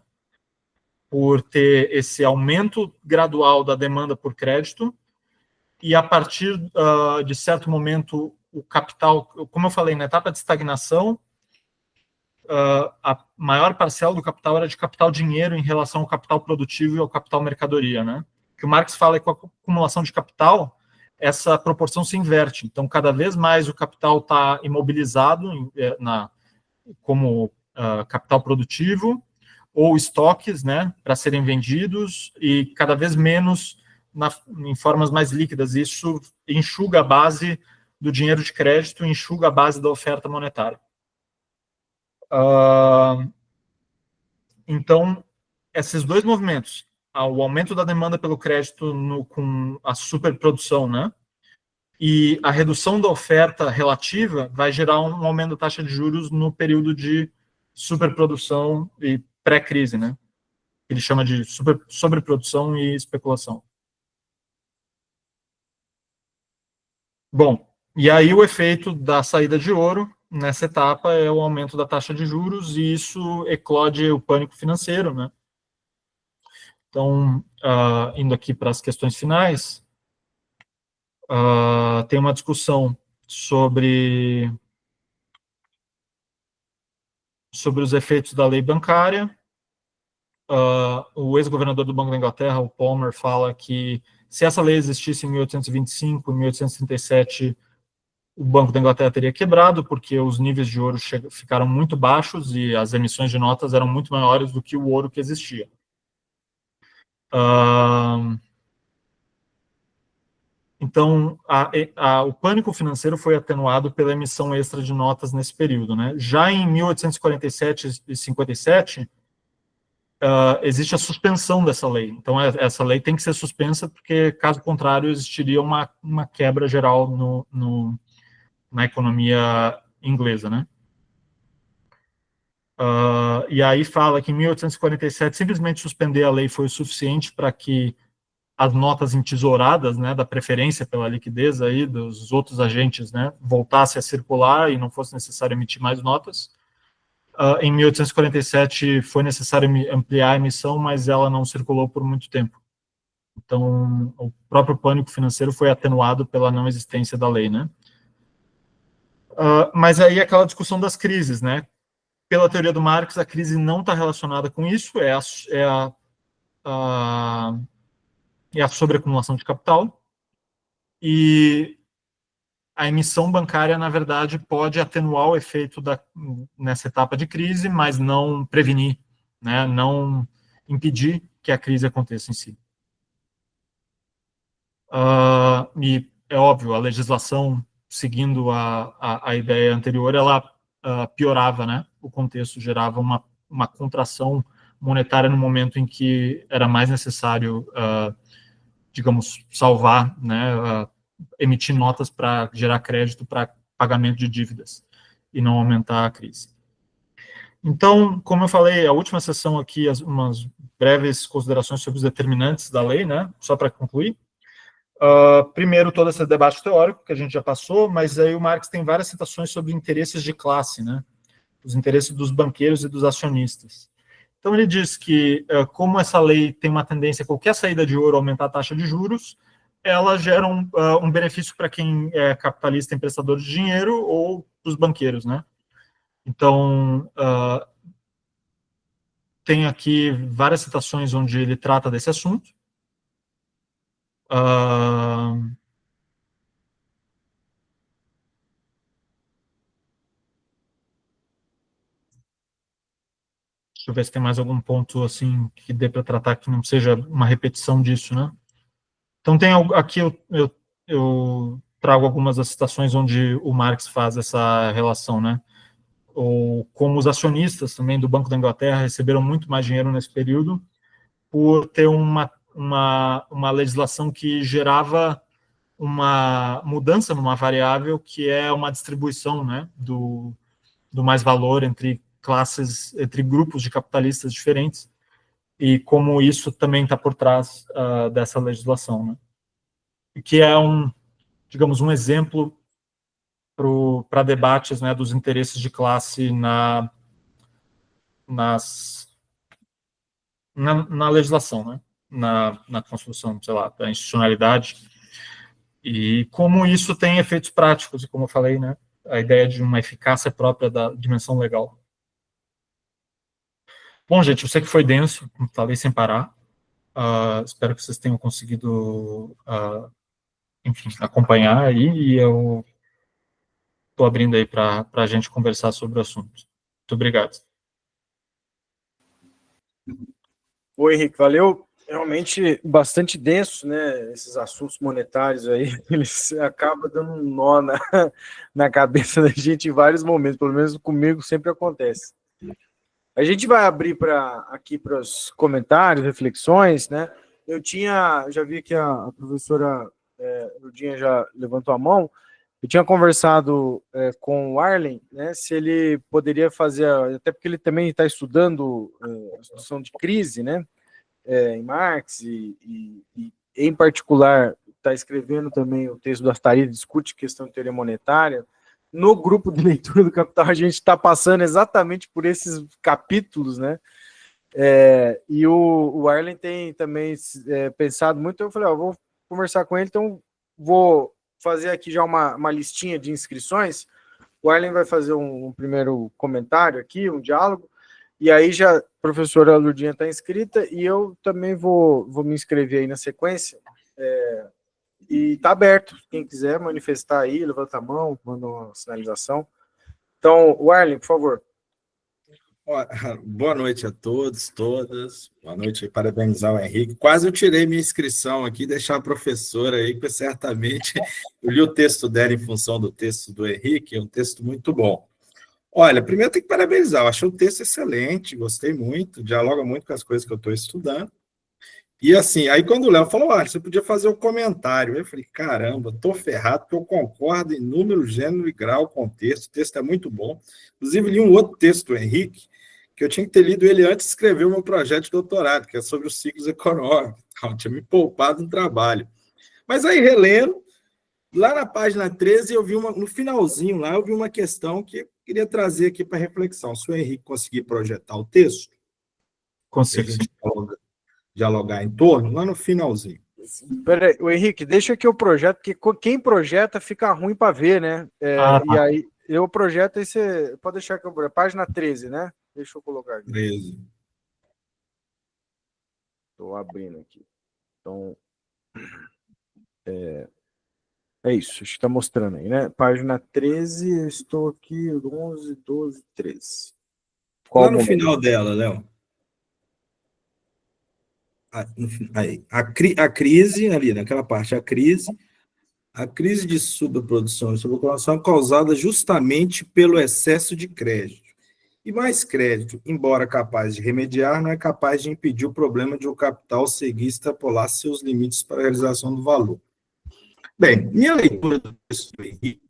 Por ter esse aumento gradual da demanda por crédito, e a partir de certo momento, o capital, como eu falei, na etapa de estagnação, a maior parcela do capital era de capital dinheiro em relação ao capital produtivo e ao capital mercadoria. Né? O que o Marx fala é que com a acumulação de capital, essa proporção se inverte. Então, cada vez mais o capital está imobilizado como capital produtivo, ou estoques, né, para serem vendidos, e cada vez menos em formas mais líquidas. Isso enxuga a base do dinheiro de crédito, enxuga a base da oferta monetária. Então, esses dois movimentos, o aumento da demanda pelo crédito com a superprodução, né, e a redução da oferta relativa, vai gerar um aumento da taxa de juros no período de superprodução e pré-crise, né? Ele chama de sobreprodução e especulação. Bom, e aí o efeito da saída de ouro nessa etapa é o aumento da taxa de juros, e isso eclode o pânico financeiro, né? Então, indo aqui para as questões finais, tem uma discussão sobre os efeitos da lei bancária. O ex-governador do Banco da Inglaterra, o Palmer, fala que se essa lei existisse em 1825, em 1837, o Banco da Inglaterra teria quebrado, porque os níveis de ouro ficaram muito baixos e as emissões de notas eram muito maiores do que o ouro que existia. Então, o pânico financeiro foi atenuado pela emissão extra de notas nesse período. Né? Já em 1847 e 57, existe a suspensão dessa lei. Então, essa lei tem que ser suspensa, porque, caso contrário, existiria uma quebra geral na economia inglesa. Né? E aí fala que em 1847 simplesmente suspender a lei foi o suficiente para que as notas entesouradas, né, da preferência pela liquidez aí dos outros agentes, né, voltasse a circular e não fosse necessário emitir mais notas. Em 1847 foi necessário ampliar a emissão, mas ela não circulou por muito tempo. Então, o próprio pânico financeiro foi atenuado pela não existência da lei, né? Mas aí aquela discussão das crises, né? Pela teoria do Marx, a crise não está relacionada com isso, é a sobreacumulação de capital, e a emissão bancária, na verdade, pode atenuar o efeito nessa etapa de crise, mas não prevenir, né? Não impedir que a crise aconteça em si. E é óbvio, a legislação, seguindo a ideia anterior, ela piorava, né? O contexto gerava uma contração monetária no momento em que era mais necessário, digamos, salvar, né? Emitir notas para gerar crédito para pagamento de dívidas e não aumentar a crise. Então, como eu falei, a última sessão aqui, umas breves considerações sobre os determinantes da lei, né? Só para concluir. Primeiro, todo esse debate teórico que a gente já passou, mas aí o Marx tem várias citações sobre interesses de classe, né? Os interesses dos banqueiros e dos acionistas. Então, ele diz que, como essa lei tem uma tendência, qualquer saída de ouro aumentar a taxa de juros, ela gera um benefício para quem é capitalista emprestador de dinheiro ou para os banqueiros, né? Então, tem aqui várias citações onde ele trata desse assunto. Deixa eu ver se tem mais algum ponto assim que dê para tratar que não seja uma repetição disso, né? Então tem aqui eu trago algumas das citações onde o Marx faz essa relação, né? Ou como os acionistas também do Banco da Inglaterra receberam muito mais dinheiro nesse período por ter uma legislação que gerava uma mudança numa variável que é uma distribuição, né, do mais valor entre classes, entre grupos de capitalistas diferentes, e como isso também está por trás dessa legislação, né? E que é digamos, um exemplo para debates, né, dos interesses de classe na legislação, né, na construção, sei lá, da institucionalidade, e como isso tem efeitos práticos, e como eu falei, né, a ideia de uma eficácia própria da dimensão legal. Bom, gente, eu sei que foi denso, falei sem parar. Espero que vocês tenham conseguido, enfim, acompanhar aí, e eu estou abrindo aí para a gente conversar sobre o assunto. Muito obrigado. Oi, Henrique, valeu. Realmente bastante denso, né? Esses assuntos monetários aí, eles acabam dando um nó na cabeça da gente em vários momentos, pelo menos comigo sempre acontece. A gente vai abrir aqui para os comentários, reflexões, né? Já vi que a professora Rudinha já levantou a mão. Eu tinha conversado com o Arlen, né? Se ele poderia fazer, até porque ele também está estudando a situação de crise, né? Em Marx e em particular está escrevendo também o texto do Astari, discute questão de teoria monetária. No grupo de leitura do Capital, a gente está passando exatamente por esses capítulos, né? E o Arlen tem também pensado muito, eu falei, vou conversar com ele, então vou fazer aqui já uma listinha de inscrições. O Arlen vai fazer um primeiro comentário aqui, um diálogo, e aí já a professora Lurdinha está inscrita, e eu também vou me inscrever aí na sequência, e está aberto, quem quiser manifestar aí, levanta a mão, manda uma sinalização. Então, o Arlen, por favor. Boa noite a todos, todas. Boa noite, parabenizar o Henrique. Quase eu tirei minha inscrição aqui, deixar a professora aí, porque certamente eu li o texto dela em função do texto do Henrique, é um texto muito bom. Olha, primeiro tem que parabenizar, eu achei o texto excelente, gostei muito, dialoga muito com as coisas que eu estou estudando. E assim, aí quando o Léo falou, olha, você podia fazer um comentário, eu falei, caramba, estou ferrado, porque eu concordo em número, gênero e grau com o texto é muito bom. Inclusive, li um outro texto do Henrique, que eu tinha que ter lido ele antes de escrever o meu projeto de doutorado, que é sobre os ciclos econômicos. Eu tinha me poupado um trabalho. Mas aí, relendo, lá na página 13, eu vi no finalzinho lá, eu vi uma questão que eu queria trazer aqui para reflexão. Se o Henrique conseguir projetar o texto, Consigo. a gente dialogar em torno, lá no finalzinho. Peraí, o Henrique, deixa que eu projeto, porque quem projeta fica ruim para ver, né? E aí eu projeto e você pode deixar que eu projeto. Página 13, né? Deixa eu colocar aqui. 13. Estou abrindo aqui. Então, é isso, acho que está mostrando aí, né? Página 13, eu estou aqui, 11, 12, 13. Lá no final dela, Léo. Aí, a crise, ali naquela parte, a crise de subprodução e superpopulação é causada justamente pelo excesso de crédito. E mais crédito, embora capaz de remediar, não é capaz de impedir o problema de o capital seguir e extrapolar seus limites para a realização do valor. Bem, minha leitura do texto do Henrique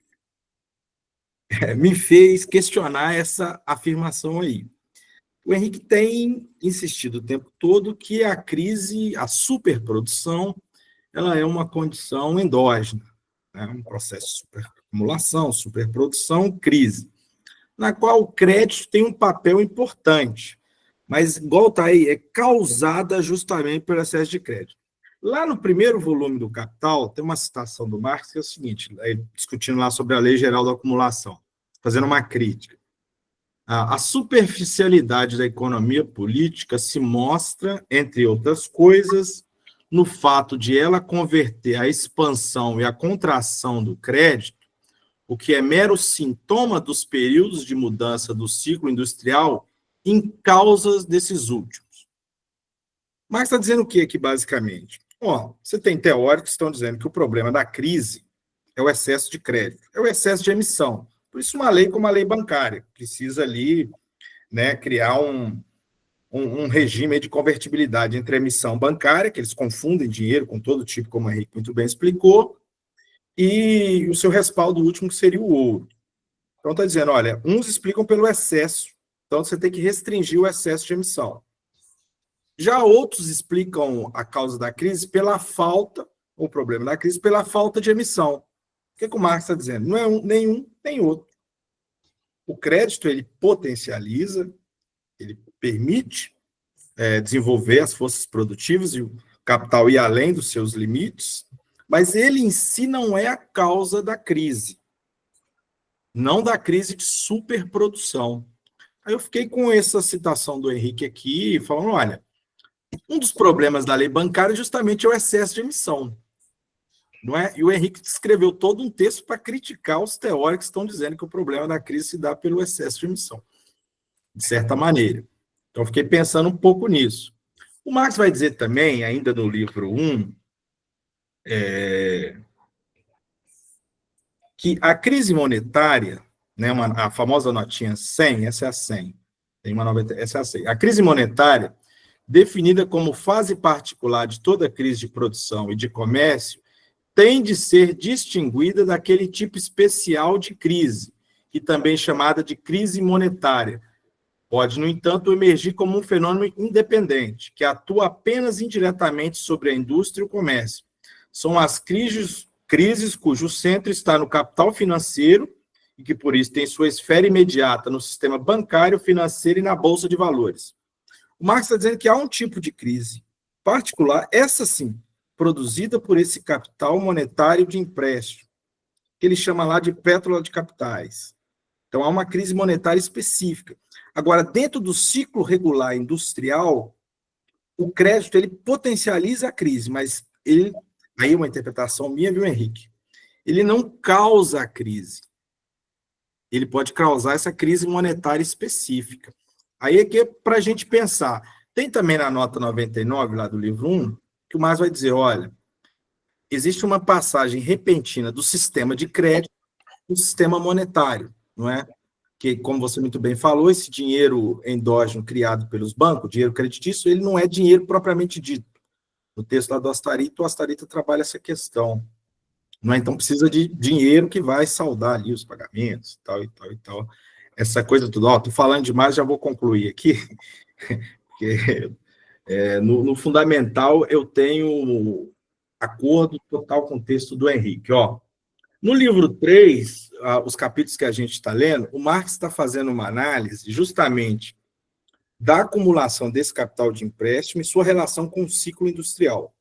me fez questionar essa afirmação aí. O Henrique tem insistido o tempo todo que a crise, a superprodução, ela é uma condição endógena, né? Um processo de superacumulação, superprodução, crise, na qual o crédito tem um papel importante, mas, igual está aí, é causada justamente pelo excesso de crédito. Lá no primeiro volume do Capital, tem uma citação do Marx que é o seguinte, discutindo lá sobre a Lei Geral da Acumulação, fazendo uma crítica. A superficialidade da economia política se mostra, entre outras coisas, no fato de ela converter a expansão e a contração do crédito, o que é mero sintoma dos períodos de mudança do ciclo industrial, em causas desses últimos. Marx está dizendo o que aqui, basicamente? Você tem teóricos que estão dizendo que o problema da crise é o excesso de crédito, é o excesso de emissão. Por isso, uma lei como a lei bancária precisa ali, né, criar um regime de convertibilidade entre a emissão bancária, que eles confundem dinheiro com todo tipo, como o Henrique muito bem explicou, e o seu respaldo último, que seria o ouro. Então, está dizendo, olha, uns explicam pelo excesso, então você tem que restringir o excesso de emissão. Já outros explicam a causa da crise pela falta, o problema da crise, pela falta de emissão. O que o Marx está dizendo? Não é nenhum nem outro. O crédito, ele potencializa, ele permite desenvolver as forças produtivas e o capital ir além dos seus limites, mas ele em si não é a causa da crise, não da crise de superprodução. Aí eu fiquei com essa citação do Henrique aqui, falando, olha, um dos problemas da lei bancária justamente é o excesso de emissão. Não é? E o Henrique escreveu todo um texto para criticar os teóricos que estão dizendo que o problema da crise se dá pelo excesso de emissão, de certa maneira. Então, eu fiquei pensando um pouco nisso. O Marx vai dizer também, ainda no livro 1, que a crise monetária, né, a famosa notinha 100, essa é a 100, tem uma 90, essa é a 100. A crise monetária, definida como fase particular de toda crise de produção e de comércio, tem de ser distinguida daquele tipo especial de crise, que também é chamada de crise monetária. Pode, no entanto, emergir como um fenômeno independente, que atua apenas indiretamente sobre a indústria e o comércio. São as crises cujo centro está no capital financeiro e que, por isso, tem sua esfera imediata no sistema bancário, financeiro e na bolsa de valores. O Marx está dizendo que há um tipo de crise particular, essa sim, produzida por esse capital monetário de empréstimo, que ele chama lá de pétrole de capitais. Então, há uma crise monetária específica. Agora, dentro do ciclo regular industrial, o crédito ele potencializa a crise, mas ele, aí é uma interpretação minha, viu, Henrique? Ele não causa a crise. Ele pode causar essa crise monetária específica. Aí é que é para a gente pensar. Tem também na nota 99, lá do livro 1, que o Marx vai dizer, olha, existe uma passagem repentina do sistema de crédito para o sistema monetário, não é? Que, como você muito bem falou, esse dinheiro endógeno criado pelos bancos, dinheiro creditício, ele não é dinheiro propriamente dito. No texto lá do Astarita, o Astarita trabalha essa questão. Não é? Então, precisa de dinheiro que vai saldar ali os pagamentos, tal e tal e tal. essa coisa tudo. Ó, tô falando demais, já vou concluir aqui, porque no fundamental eu tenho acordo total com o texto do Henrique. Ó, no livro 3, os capítulos que a gente está lendo, o Marx está fazendo uma análise justamente da acumulação desse capital de empréstimo e sua relação com o ciclo industrial.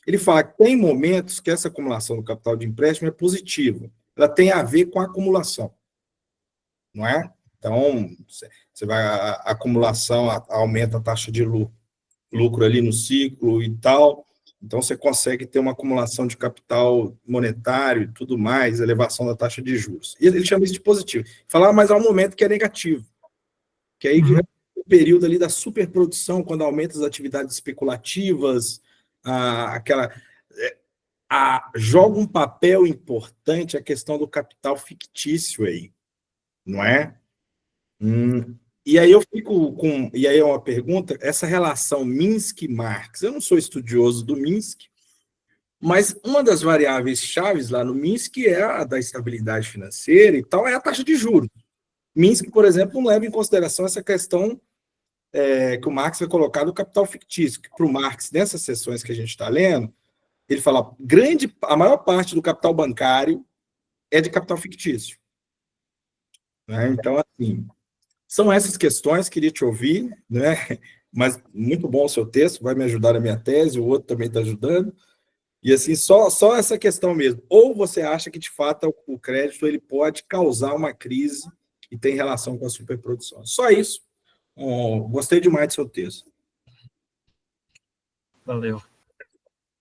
Ele fala que tem momentos que essa acumulação do capital de empréstimo é positiva, ela tem a ver com a acumulação, não é? Então, você vai, a acumulação aumenta a taxa de lucro ali no ciclo e tal, então você consegue ter uma acumulação de capital monetário e tudo mais, elevação da taxa de juros. E ele chama isso de positivo. Fala, mas há um momento que é negativo, que aí vem o período ali da superprodução, quando aumenta as atividades especulativas, joga um papel importante a questão do capital fictício aí, não é? E aí eu fico com... E aí é uma pergunta, essa relação Minsky-Marx, eu não sou estudioso do Minsky, mas uma das variáveis chaves lá no Minsky é a da estabilidade financeira e tal, é a taxa de juros. Minsky, por exemplo, não leva em consideração essa questão que o Marx vai colocar do capital fictício, que para o Marx, nessas sessões que a gente está lendo, ele fala, a maior parte do capital bancário é de capital fictício. Né? Então, assim, são essas questões, queria te ouvir, né? Mas muito bom o seu texto, vai me ajudar na minha tese, o outro também está ajudando. E assim, só essa questão mesmo. Ou você acha que, de fato, o crédito ele pode causar uma crise e tem relação com a superprodução. Só isso. Gostei demais do seu texto. Valeu.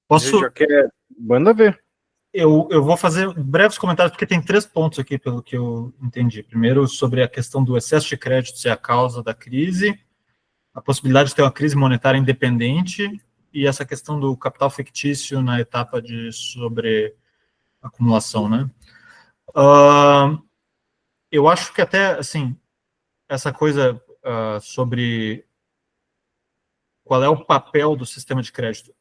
Posso... Já quer... Manda ver. Eu vou fazer breves comentários, porque tem 3 pontos aqui, pelo que eu entendi. Primeiro, sobre a questão do excesso de crédito ser a causa da crise, a possibilidade de ter uma crise monetária independente e essa questão do capital fictício na etapa de sobreacumulação, né? Eu acho que até, assim, essa coisa sobre qual é o papel do sistema de crédito.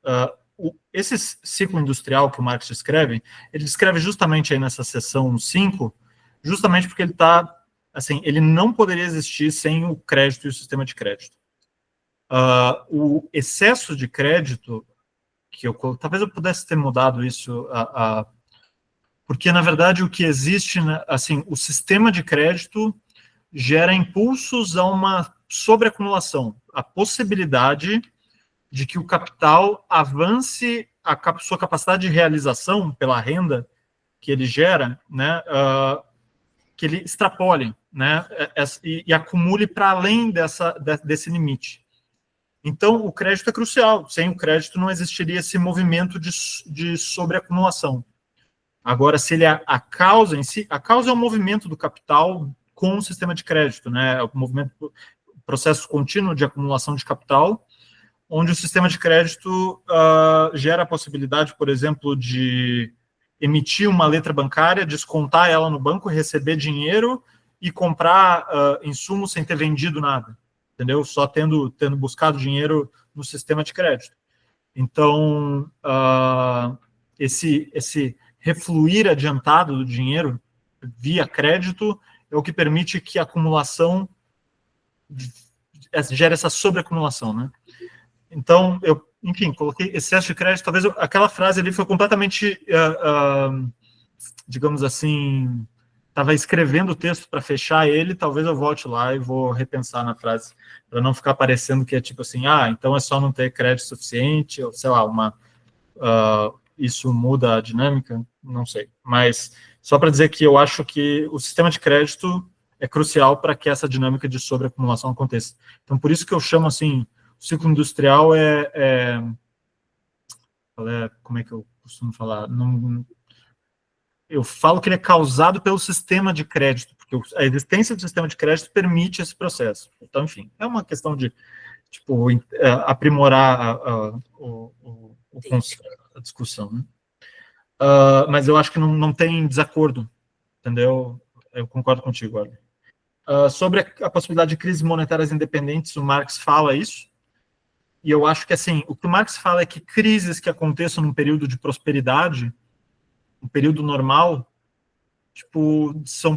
Esse ciclo industrial que o Marx descreve, ele descreve justamente aí nessa seção 5, justamente porque ele está, assim, ele não poderia existir sem o crédito e o sistema de crédito. O excesso de crédito, talvez eu pudesse ter mudado isso, porque, na verdade, o que existe, assim, o sistema de crédito gera impulsos a uma sobreacumulação, a possibilidade de que o capital avance a sua capacidade de realização pela renda que ele gera, né, que ele extrapole, né, e acumule para além desse limite. Então, o crédito é crucial. Sem o crédito não existiria esse movimento de sobreacumulação. Agora, se ele é a causa em si, a causa é o movimento do capital com o sistema de crédito, né, o processo contínuo de acumulação de capital, onde o sistema de crédito gera a possibilidade, por exemplo, de emitir uma letra bancária, descontar ela no banco, receber dinheiro e comprar insumos sem ter vendido nada, entendeu? Só tendo buscado dinheiro no sistema de crédito. Então, esse refluir adiantado do dinheiro via crédito é o que permite que a acumulação gere essa sobreacumulação, né? Então, enfim, coloquei excesso de crédito, talvez aquela frase ali foi completamente, digamos assim, estava escrevendo o texto para fechar ele, talvez eu volte lá e vou repensar na frase, para não ficar parecendo que é tipo assim, então é só não ter crédito suficiente, ou sei lá, isso muda a dinâmica, não sei. Mas só para dizer que eu acho que o sistema de crédito é crucial para que essa dinâmica de sobreacumulação aconteça. Então, por isso que eu chamo assim, o ciclo industrial como é que eu costumo falar? Eu falo que ele é causado pelo sistema de crédito, porque a existência do sistema de crédito permite esse processo. Então, enfim, é uma questão de tipo, aprimorar a discussão, né? Mas eu acho que não tem desacordo, entendeu? Eu concordo contigo, Arlen. Sobre a possibilidade de crises monetárias independentes, o Marx fala isso, e eu acho que, assim, o que o Marx fala é que crises que aconteçam num período de prosperidade, um período normal, tipo, são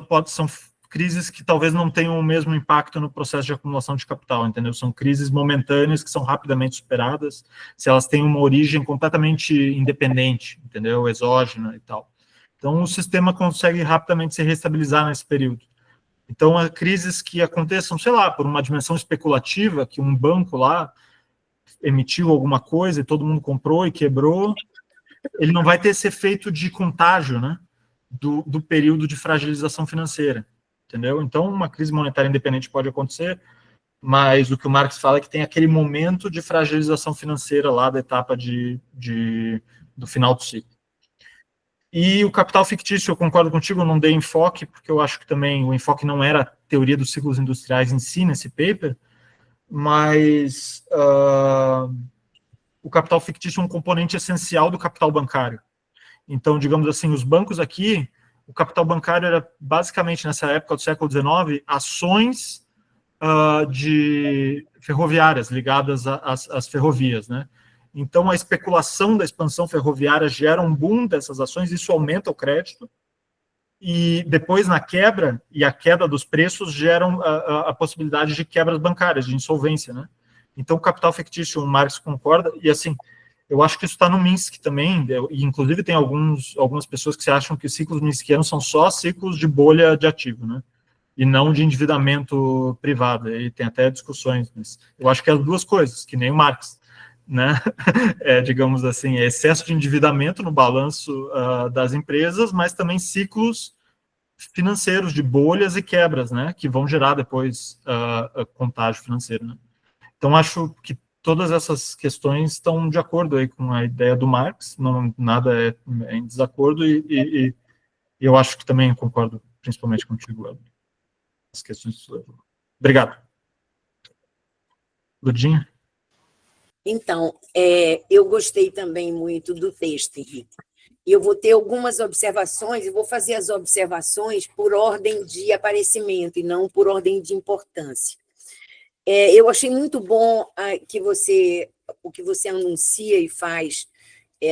crises que talvez não tenham o mesmo impacto no processo de acumulação de capital, entendeu? São crises momentâneas que são rapidamente superadas, se elas têm uma origem completamente independente, entendeu? Exógena e tal. Então, o sistema consegue rapidamente se reestabilizar nesse período. Então, há crises que aconteçam, sei lá, por uma dimensão especulativa, que um banco lá emitiu alguma coisa e todo mundo comprou e quebrou, ele não vai ter esse efeito de contágio, né, do período de fragilização financeira, entendeu? Então, uma crise monetária independente pode acontecer, mas o que o Marx fala é que tem aquele momento de fragilização financeira lá da etapa do final do ciclo. E o capital fictício, eu concordo contigo, eu não dei enfoque, porque eu acho que também o enfoque não era a teoria dos ciclos industriais em si, nesse paper, mas o capital fictício é um componente essencial do capital bancário. Então, digamos assim, os bancos aqui, o capital bancário era basicamente, nessa época do século XIX, ações de ferroviárias ligadas às ferrovias, né? Então, a especulação da expansão ferroviária gera um boom dessas ações, isso aumenta o crédito, e depois, na quebra, e a queda dos preços geram a possibilidade de quebras bancárias, de insolvência, né? Então, o capital fictício, o Marx concorda, e assim, eu acho que isso está no Minsky também, e inclusive tem algumas pessoas que acham que os ciclos minskianos são só ciclos de bolha de ativo, né? E não de endividamento privado, e tem até discussões, mas eu acho que é as duas coisas, que nem o Marx, né? Digamos assim, é excesso de endividamento no balanço das empresas, mas também ciclos financeiros de bolhas e quebras, né? Que vão gerar depois contágio financeiro, né? Então, acho que todas essas questões estão de acordo aí com a ideia do Marx, não, nada é em desacordo, e eu acho que também concordo principalmente contigo, as questões. Obrigado. Ludinha? Então, eu gostei também muito do texto, Henrique. E eu vou ter algumas observações, e vou fazer as observações por ordem de aparecimento e não por ordem de importância. Eu achei muito bom o que você anuncia e faz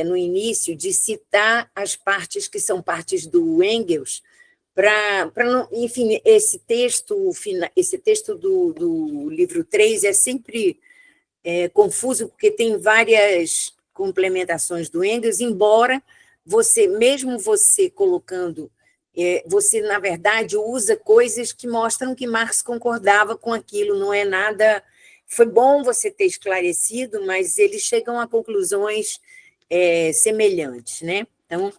no início, de citar as partes que são partes do Engels, enfim, esse texto do livro 3 é sempre confuso, porque tem várias complementações do Engels, embora mesmo você colocando, você, na verdade, usa coisas que mostram que Marx concordava com aquilo, não é nada... Foi bom você ter esclarecido, mas eles chegam a conclusões semelhantes, né? Então,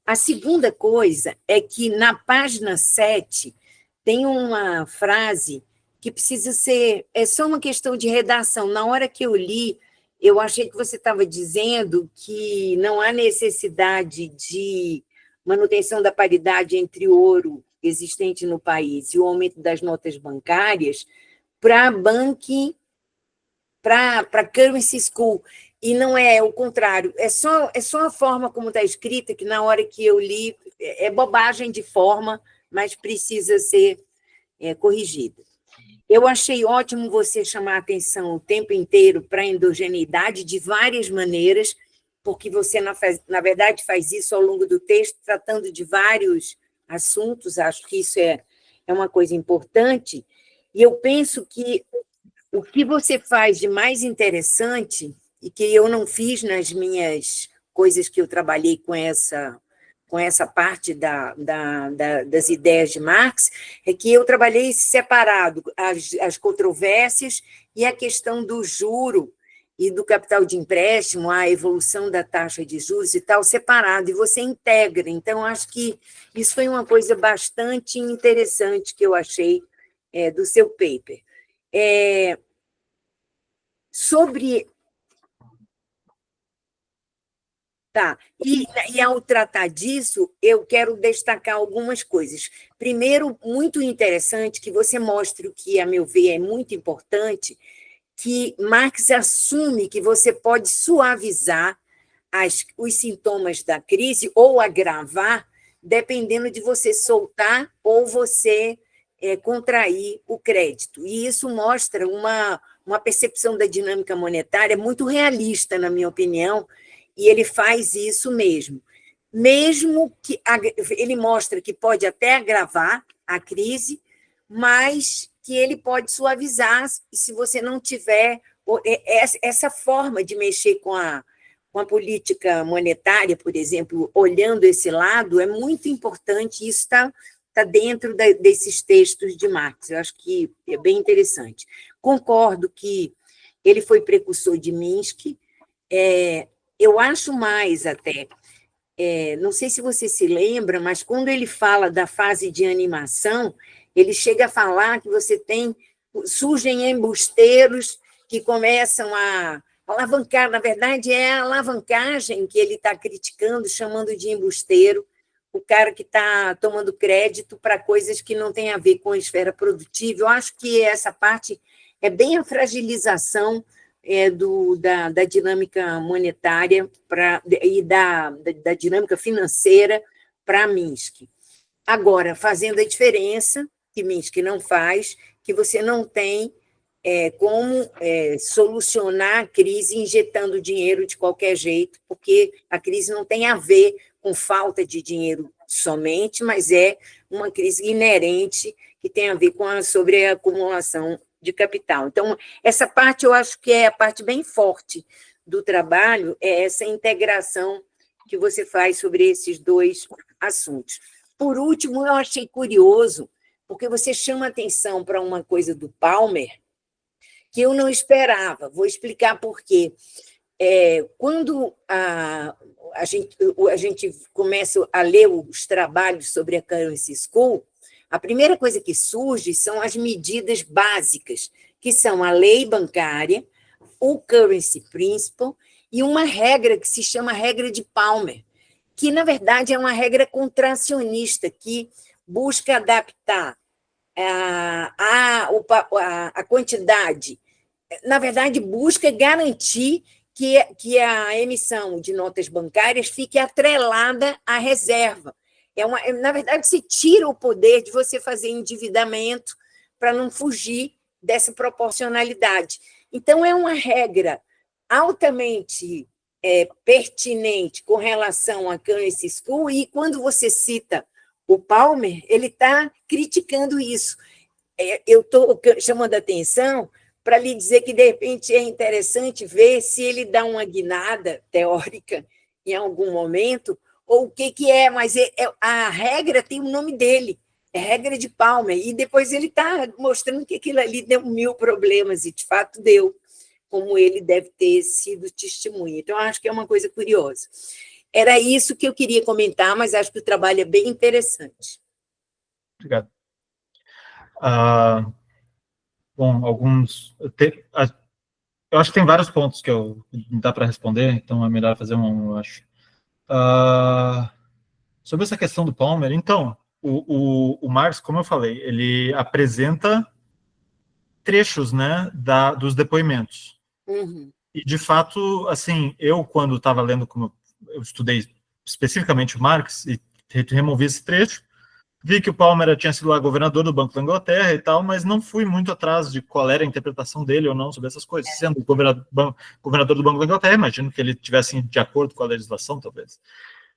a segunda coisa é que, na página 7, tem uma frase que precisa ser... É só uma questão de redação. Na hora que eu li, eu achei que você estava dizendo que não há necessidade de manutenção da paridade entre o ouro existente no país e o aumento das notas bancárias para currency school. E não é o contrário, é só a forma como está escrita, que na hora que eu li, é bobagem de forma, mas precisa ser corrigida. Eu achei ótimo você chamar a atenção o tempo inteiro para a endogeneidade de várias maneiras, porque você, na verdade, faz isso ao longo do texto, tratando de vários assuntos. Acho que isso é uma coisa importante. E eu penso que o que você faz de mais interessante, e que eu não fiz nas minhas coisas que eu trabalhei com essa parte das ideias de Marx, é que eu trabalhei separado as controvérsias e a questão do juro e do capital de empréstimo, a evolução da taxa de juros e tal, separado, e você integra. Então, acho que isso foi uma coisa bastante interessante que eu achei do seu paper. Sobre... Tá, e ao tratar disso, eu quero destacar algumas coisas. Primeiro, muito interessante que você mostre o que, a meu ver, é muito importante, que Marx assume que você pode suavizar os sintomas da crise ou agravar, dependendo de você soltar ou você contrair o crédito. E isso mostra uma percepção da dinâmica monetária muito realista, na minha opinião, e ele faz isso mesmo. Mesmo que ele mostra que pode até agravar a crise, mas que ele pode suavizar se você não tiver essa forma de mexer com a política monetária, por exemplo, olhando esse lado, é muito importante, isso está dentro desses textos de Marx, eu acho que é bem interessante. Concordo que ele foi precursor de Minsky, eu acho mais até, não sei se você se lembra, mas quando ele fala da fase de animação, ele chega a falar que surgem embusteiros que começam a alavancar, na verdade, é a alavancagem que ele está criticando, chamando de embusteiro, o cara que está tomando crédito para coisas que não têm a ver com a esfera produtiva. Eu acho que essa parte é bem a fragilização da dinâmica monetária e da dinâmica financeira para Minsky. Agora, fazendo a diferença, que Minsky não faz, que você não tem como solucionar a crise injetando dinheiro de qualquer jeito, porque a crise não tem a ver com falta de dinheiro somente, mas é uma crise inerente que tem a ver com a sobreacumulação de capital. Então, essa parte eu acho que é a parte bem forte do trabalho, é essa integração que você faz sobre esses dois assuntos. Por último, eu achei curioso, porque você chama atenção para uma coisa do Palmer, que eu não esperava. Vou explicar por quê. Quando a gente começa a ler os trabalhos sobre a Currency School, a primeira coisa que surge são as medidas básicas, que são a lei bancária, o Currency Principle e uma regra que se chama regra de Palmer, que, na verdade, é uma regra contracionista que busca adaptar a quantidade, na verdade, busca garantir que a emissão de notas bancárias fique atrelada à reserva. Na verdade, se tira o poder de você fazer endividamento para não fugir dessa proporcionalidade. Então, é uma regra altamente pertinente com relação à Currency School, e quando você cita o Palmer, ele está criticando isso. Eu estou chamando a atenção para lhe dizer que, de repente, é interessante ver se ele dá uma guinada teórica em algum momento, ou o que é, mas a regra tem o nome dele, é regra de Palmer, e depois ele está mostrando que aquilo ali deu 1000 problemas, e de fato deu, como ele deve ter sido testemunha. Então, acho que é uma coisa curiosa. Era isso que eu queria comentar, mas acho que o trabalho é bem interessante. Obrigado. Bom, eu acho que tem vários pontos que dá para responder, então é melhor fazer eu acho. Sobre essa questão do Palmer, então, o Marx, como eu falei, ele apresenta trechos, né, dos depoimentos. Uhum. E, de fato, assim, eu, quando estava lendo, como eu estudei especificamente o Marx, e removi esse trecho, vi que o Palmer tinha sido lá governador do Banco da Inglaterra e tal, mas não fui muito atrás de qual era a interpretação dele ou não sobre essas coisas. Sendo governador do Banco da Inglaterra, imagino que ele estivesse de acordo com a legislação, talvez.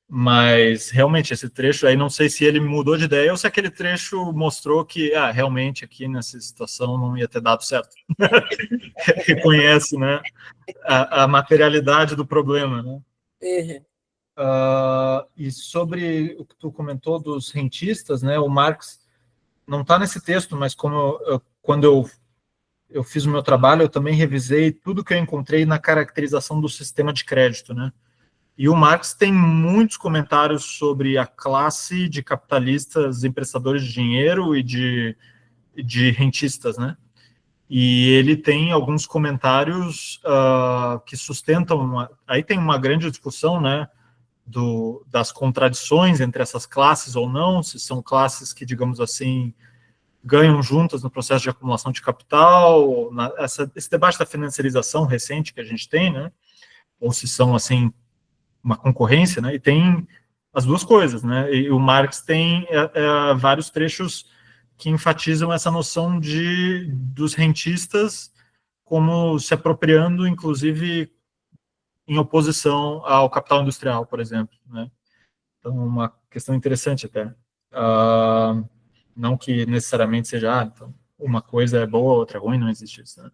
Mas, realmente, esse trecho aí, não sei se ele mudou de ideia ou se aquele trecho mostrou que, realmente, aqui nessa situação não ia ter dado certo. Reconhece, né, a materialidade do problema, né? Uhum. E sobre o que tu comentou dos rentistas, né, o Marx não está nesse texto, mas quando eu fiz o meu trabalho, eu também revisei tudo que eu encontrei na caracterização do sistema de crédito, né? E o Marx tem muitos comentários sobre a classe de capitalistas emprestadores de dinheiro e de rentistas, né? E ele tem alguns comentários que sustentam... Aí tem uma grande discussão, né, das contradições entre essas classes ou não, se são classes que, digamos assim, ganham juntas no processo de acumulação de capital, esse debate da financiarização recente que a gente tem, né, ou se são, assim, uma concorrência, né, e tem as duas coisas, né, e o Marx tem vários trechos que enfatizam essa noção dos rentistas como se apropriando, inclusive, em oposição ao capital industrial, por exemplo, né? Então, uma questão interessante até. Não que necessariamente seja, então, uma coisa é boa, outra é ruim, não existe isso, né?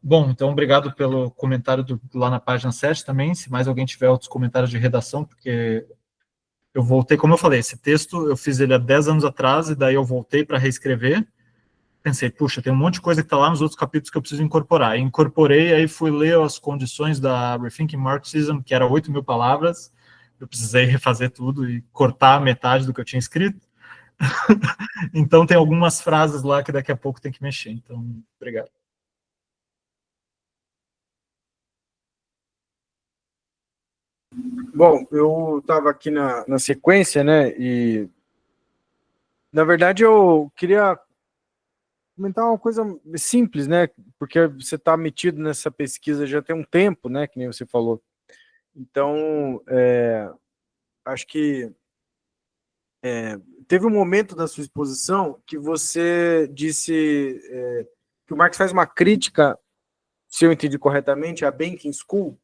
Bom, então, obrigado pelo comentário lá na página 7 também, se mais alguém tiver outros comentários de redação, porque eu voltei, como eu falei, esse texto eu fiz ele há 10 anos atrás, e daí eu voltei para reescrever, pensei, puxa, tem um monte de coisa que está lá nos outros capítulos que eu preciso incorporar. E incorporei, aí fui ler as condições da Rethinking Marxism, que era 8.000 palavras, eu precisei refazer tudo e cortar metade do que eu tinha escrito. Então tem algumas frases lá que daqui a pouco tem que mexer. Então, obrigado. Bom, eu estava aqui na sequência, né, e na verdade eu queria comentar uma coisa simples, né, porque você está metido nessa pesquisa já tem um tempo, né, que nem você falou. Então, acho que teve um momento da sua exposição que você disse que o Marx faz uma crítica, se eu entendi corretamente, à Banking School,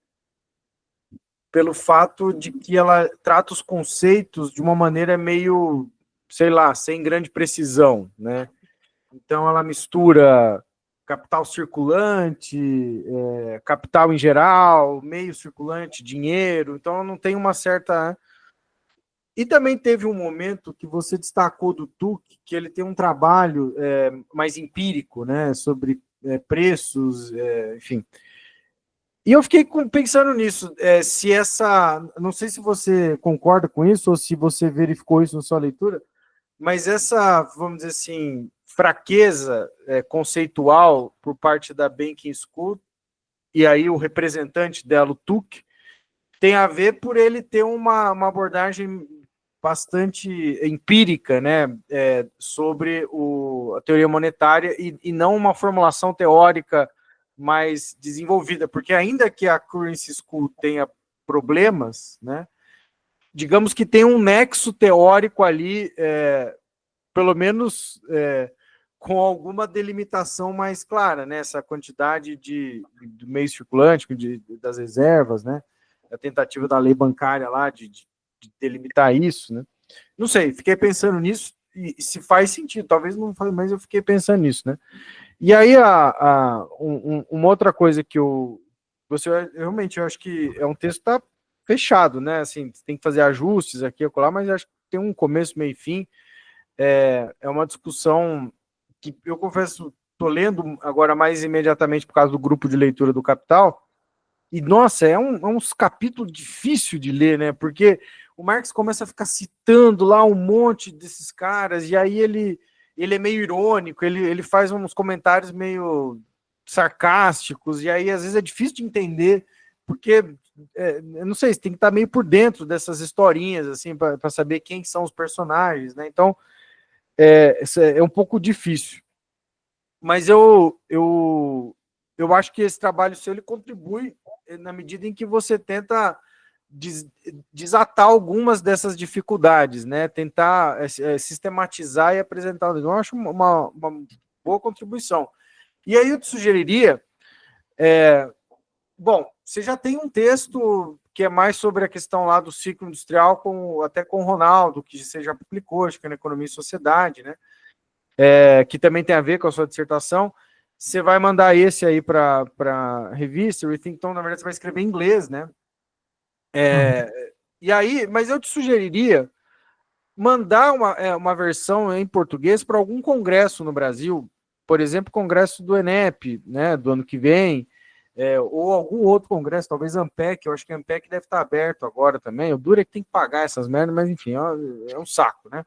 pelo fato de que ela trata os conceitos de uma maneira meio, sei lá, sem grande precisão, né? Então ela mistura capital circulante, capital em geral, meio circulante, dinheiro, então não tem uma certa... E também teve um momento que você destacou do Tuck, que ele tem um trabalho mais empírico, né, sobre preços, enfim. E eu fiquei pensando nisso, se essa, não sei se você concorda com isso ou se você verificou isso na sua leitura, mas essa, vamos dizer assim, fraqueza conceitual por parte da Banking School, e aí o representante dela, o Tuck, tem a ver por ele ter uma abordagem bastante empírica, né, sobre a teoria monetária e não uma formulação teórica mais desenvolvida, porque ainda que a Currency School tenha problemas, né, digamos que tem um nexo teórico ali, pelo menos com alguma delimitação mais clara, né, essa quantidade do meio circulante, das reservas, né, a tentativa da lei bancária lá de delimitar isso, né? Não sei, fiquei pensando nisso e se faz sentido, talvez não faz, mas eu fiquei pensando nisso, né? E aí uma outra coisa que você realmente eu acho que é um texto que está fechado, né? Assim, tem que fazer ajustes aqui e acolá, mas acho que tem um começo, meio e fim. É uma discussão que eu confesso, estou lendo agora mais imediatamente por causa do grupo de leitura do Capital. E, nossa, é uns capítulos difícil de ler, né? Porque o Marx começa a ficar citando lá um monte desses caras, e aí ele é meio irônico, ele faz uns comentários meio sarcásticos, e aí às vezes é difícil de entender, porque, eu não sei, você tem que estar meio por dentro dessas historinhas, assim, para saber quem são os personagens, né? Então, é um pouco difícil. Mas eu acho que esse trabalho seu ele contribui na medida em que você tenta desatar algumas dessas dificuldades, né? Tentar sistematizar e apresentar. Eu acho uma boa contribuição. E aí eu te sugeriria, bom, você já tem um texto que é mais sobre a questão lá do ciclo industrial, até com o Ronaldo, que você já publicou, acho que é na Economia e Sociedade, né? Que também tem a ver com a sua dissertação. Você vai mandar esse aí para a revista, Rethink, então, na verdade, você vai escrever em inglês, né? E aí, mas eu te sugeriria mandar uma versão em português para algum congresso no Brasil, por exemplo, o congresso do ENEP, né, do ano que vem, ou algum outro congresso, talvez Ampec, eu acho que a Ampec deve estar aberto agora também, o duro é que tem que pagar essas merdas, mas enfim, é um saco, né?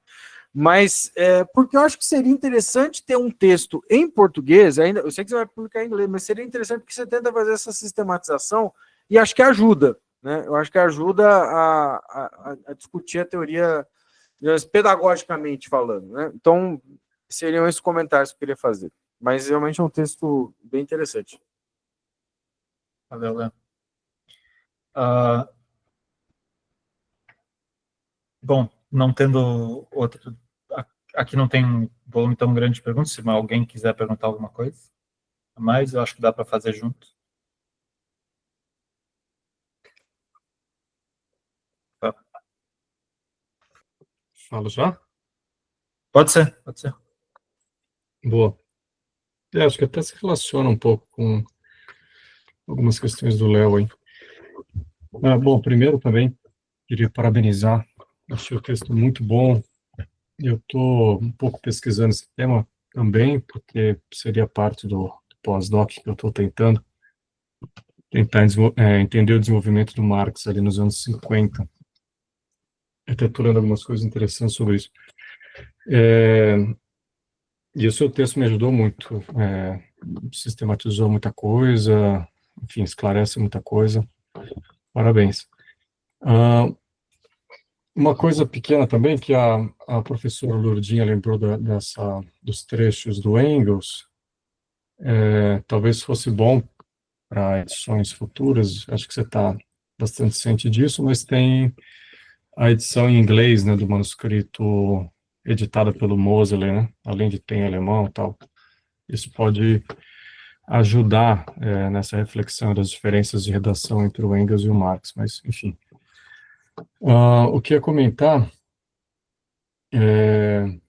Mas porque eu acho que seria interessante ter um texto em português, ainda, eu sei que você vai publicar em inglês, mas seria interessante porque você tenta fazer essa sistematização e acho que ajuda, né? Eu acho que ajuda a discutir a teoria pedagogicamente falando, né? Então, seriam esses comentários que eu queria fazer. Mas realmente é um texto bem interessante. Valeu, Léo. Bom, não tendo outro... Aqui não tem um volume tão grande de perguntas, se alguém quiser perguntar alguma coisa a mais, eu acho que dá para fazer junto. Tá. Falo já? Pode ser, pode ser. Boa. Acho que até se relaciona um pouco com algumas questões do Léo aí. Bom, primeiro também queria parabenizar. Achei o texto muito bom. Eu estou um pouco pesquisando esse tema também, porque seria parte do pós-doc que eu estou tentar entender o desenvolvimento do Marx ali nos anos 50. Até estou lendo algumas coisas interessantes sobre isso. E o seu texto me ajudou muito, sistematizou muita coisa, enfim, esclarece muita coisa. Parabéns. Uma coisa pequena também, que a professora Lourdinha lembrou dos trechos do Engels, talvez fosse bom para edições futuras, acho que você está bastante ciente disso, mas tem a edição em inglês, né, do manuscrito editada pelo Moseley, né, além de ter em alemão e tal. Isso pode ajudar nessa reflexão das diferenças de redação entre o Engels e o Marx, mas, enfim. O que eu ia comentar é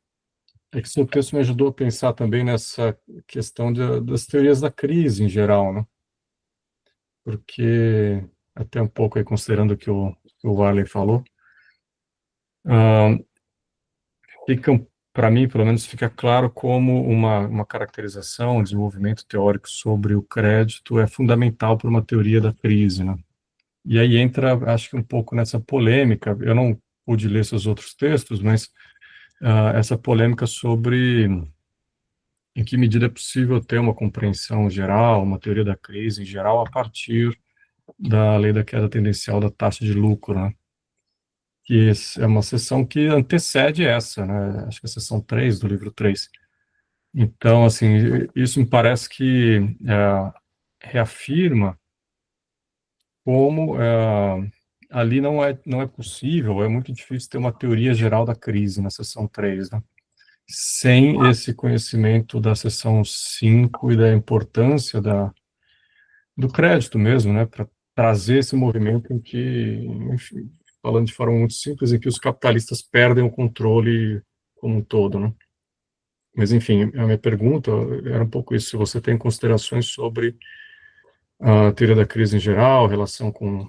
que seu texto me ajudou a pensar também nessa questão das teorias da crise em geral, né? Porque, até um pouco aí considerando o que o Warley falou, para mim, pelo menos, fica claro como uma caracterização, um desenvolvimento teórico sobre o crédito é fundamental para uma teoria da crise, né? E aí entra, acho que um pouco nessa polêmica, eu não pude ler seus outros textos, mas essa polêmica sobre em que medida é possível ter uma compreensão geral, uma teoria da crise em geral, a partir da lei da queda tendencial da taxa de lucro, né? Que é uma seção que antecede essa, né? Acho que é a seção 3 do livro 3. Então, assim, isso me parece que reafirma como ali não é possível, é muito difícil ter uma teoria geral da crise na seção 3, né? Sem esse conhecimento da seção 5 e da importância do crédito mesmo, né? Para trazer esse movimento em que, enfim, falando de forma muito simples, em que os capitalistas perdem o controle como um todo, né? Mas, enfim, a minha pergunta era um pouco isso, se você tem considerações sobre a teoria da crise em geral, relação com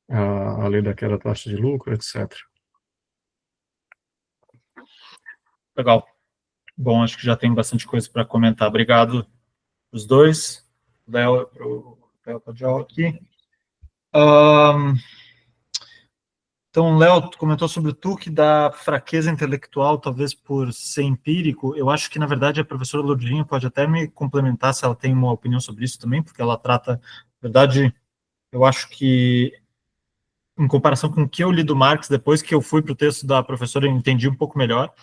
a lei da queda da taxa de lucro, etc. Legal. Bom, acho que já tem bastante coisa para comentar. Obrigado os dois, Léo e para o Léo Padial aqui. Então, Léo, tu comentou sobre o TUC da fraqueza intelectual, talvez por ser empírico. Eu acho que, na verdade, a professora Lourdinha pode até me complementar se ela tem uma opinião sobre isso também, porque ela trata, na verdade, eu acho que, em comparação com o que eu li do Marx, depois que eu fui para o texto da professora, eu entendi um pouco melhor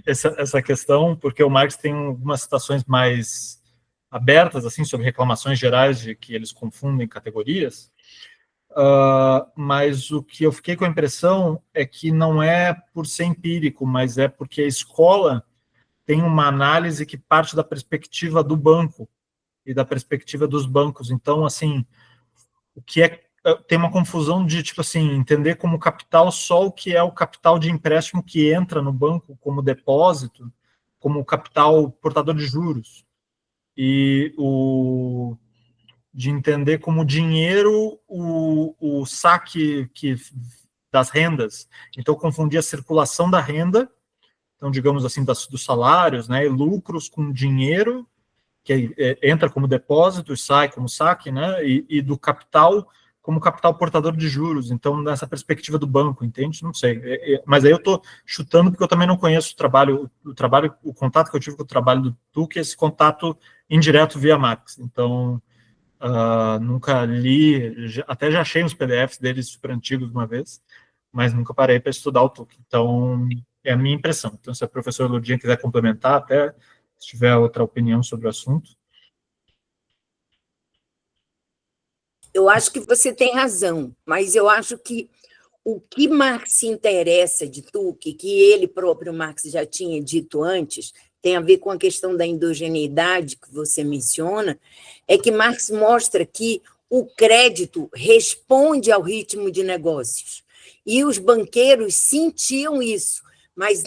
essa questão, porque o Marx tem algumas citações mais abertas, assim, sobre reclamações gerais de que eles confundem categorias. Mas o que eu fiquei com a impressão é que não é por ser empírico, mas é porque a escola tem uma análise que parte da perspectiva do banco e da perspectiva dos bancos. Então, assim, o que tem uma confusão de, tipo assim, entender como capital só o que é o capital de empréstimo que entra no banco como depósito, como capital portador de juros. E de entender como dinheiro o saque das rendas. Então, confundir a circulação da renda, então, digamos assim, dos salários, né, e lucros com dinheiro, que entra como depósito e sai como saque, né, e do capital como capital portador de juros. Então, nessa perspectiva do banco, entende? Não sei. Mas aí eu estou chutando porque eu também não conheço o contato que eu tive com o trabalho do TUC, esse contato indireto via Marx. Então, nunca li, até já achei uns PDFs deles super antigos uma vez, mas nunca parei para estudar o TUC. Então, é a minha impressão. Então, se a professora Lourdinha quiser complementar, até se tiver outra opinião sobre o assunto. Eu acho que você tem razão, mas eu acho que o que Marx se interessa de TUC, que ele próprio, Marx, já tinha dito antes, tem a ver com a questão da endogeneidade que você menciona, é que Marx mostra que o crédito responde ao ritmo de negócios. E os banqueiros sentiam isso, Mas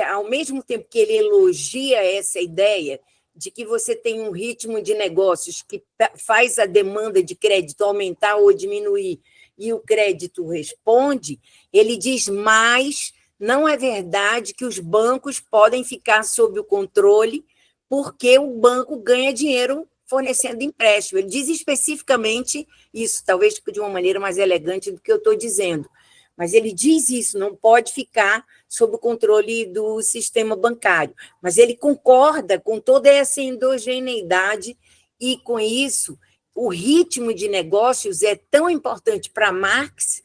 ao mesmo tempo que ele elogia essa ideia de que você tem um ritmo de negócios que faz a demanda de crédito aumentar ou diminuir e o crédito responde, ele diz, mas não é verdade que os bancos podem ficar sob o controle porque o banco ganha dinheiro fornecendo empréstimo. Ele diz especificamente isso, talvez de uma maneira mais elegante do que eu estou dizendo, mas ele diz isso, não pode ficar sob o controle do sistema bancário. Mas ele concorda com toda essa endogeneidade e, com isso, o ritmo de negócios é tão importante para Marx,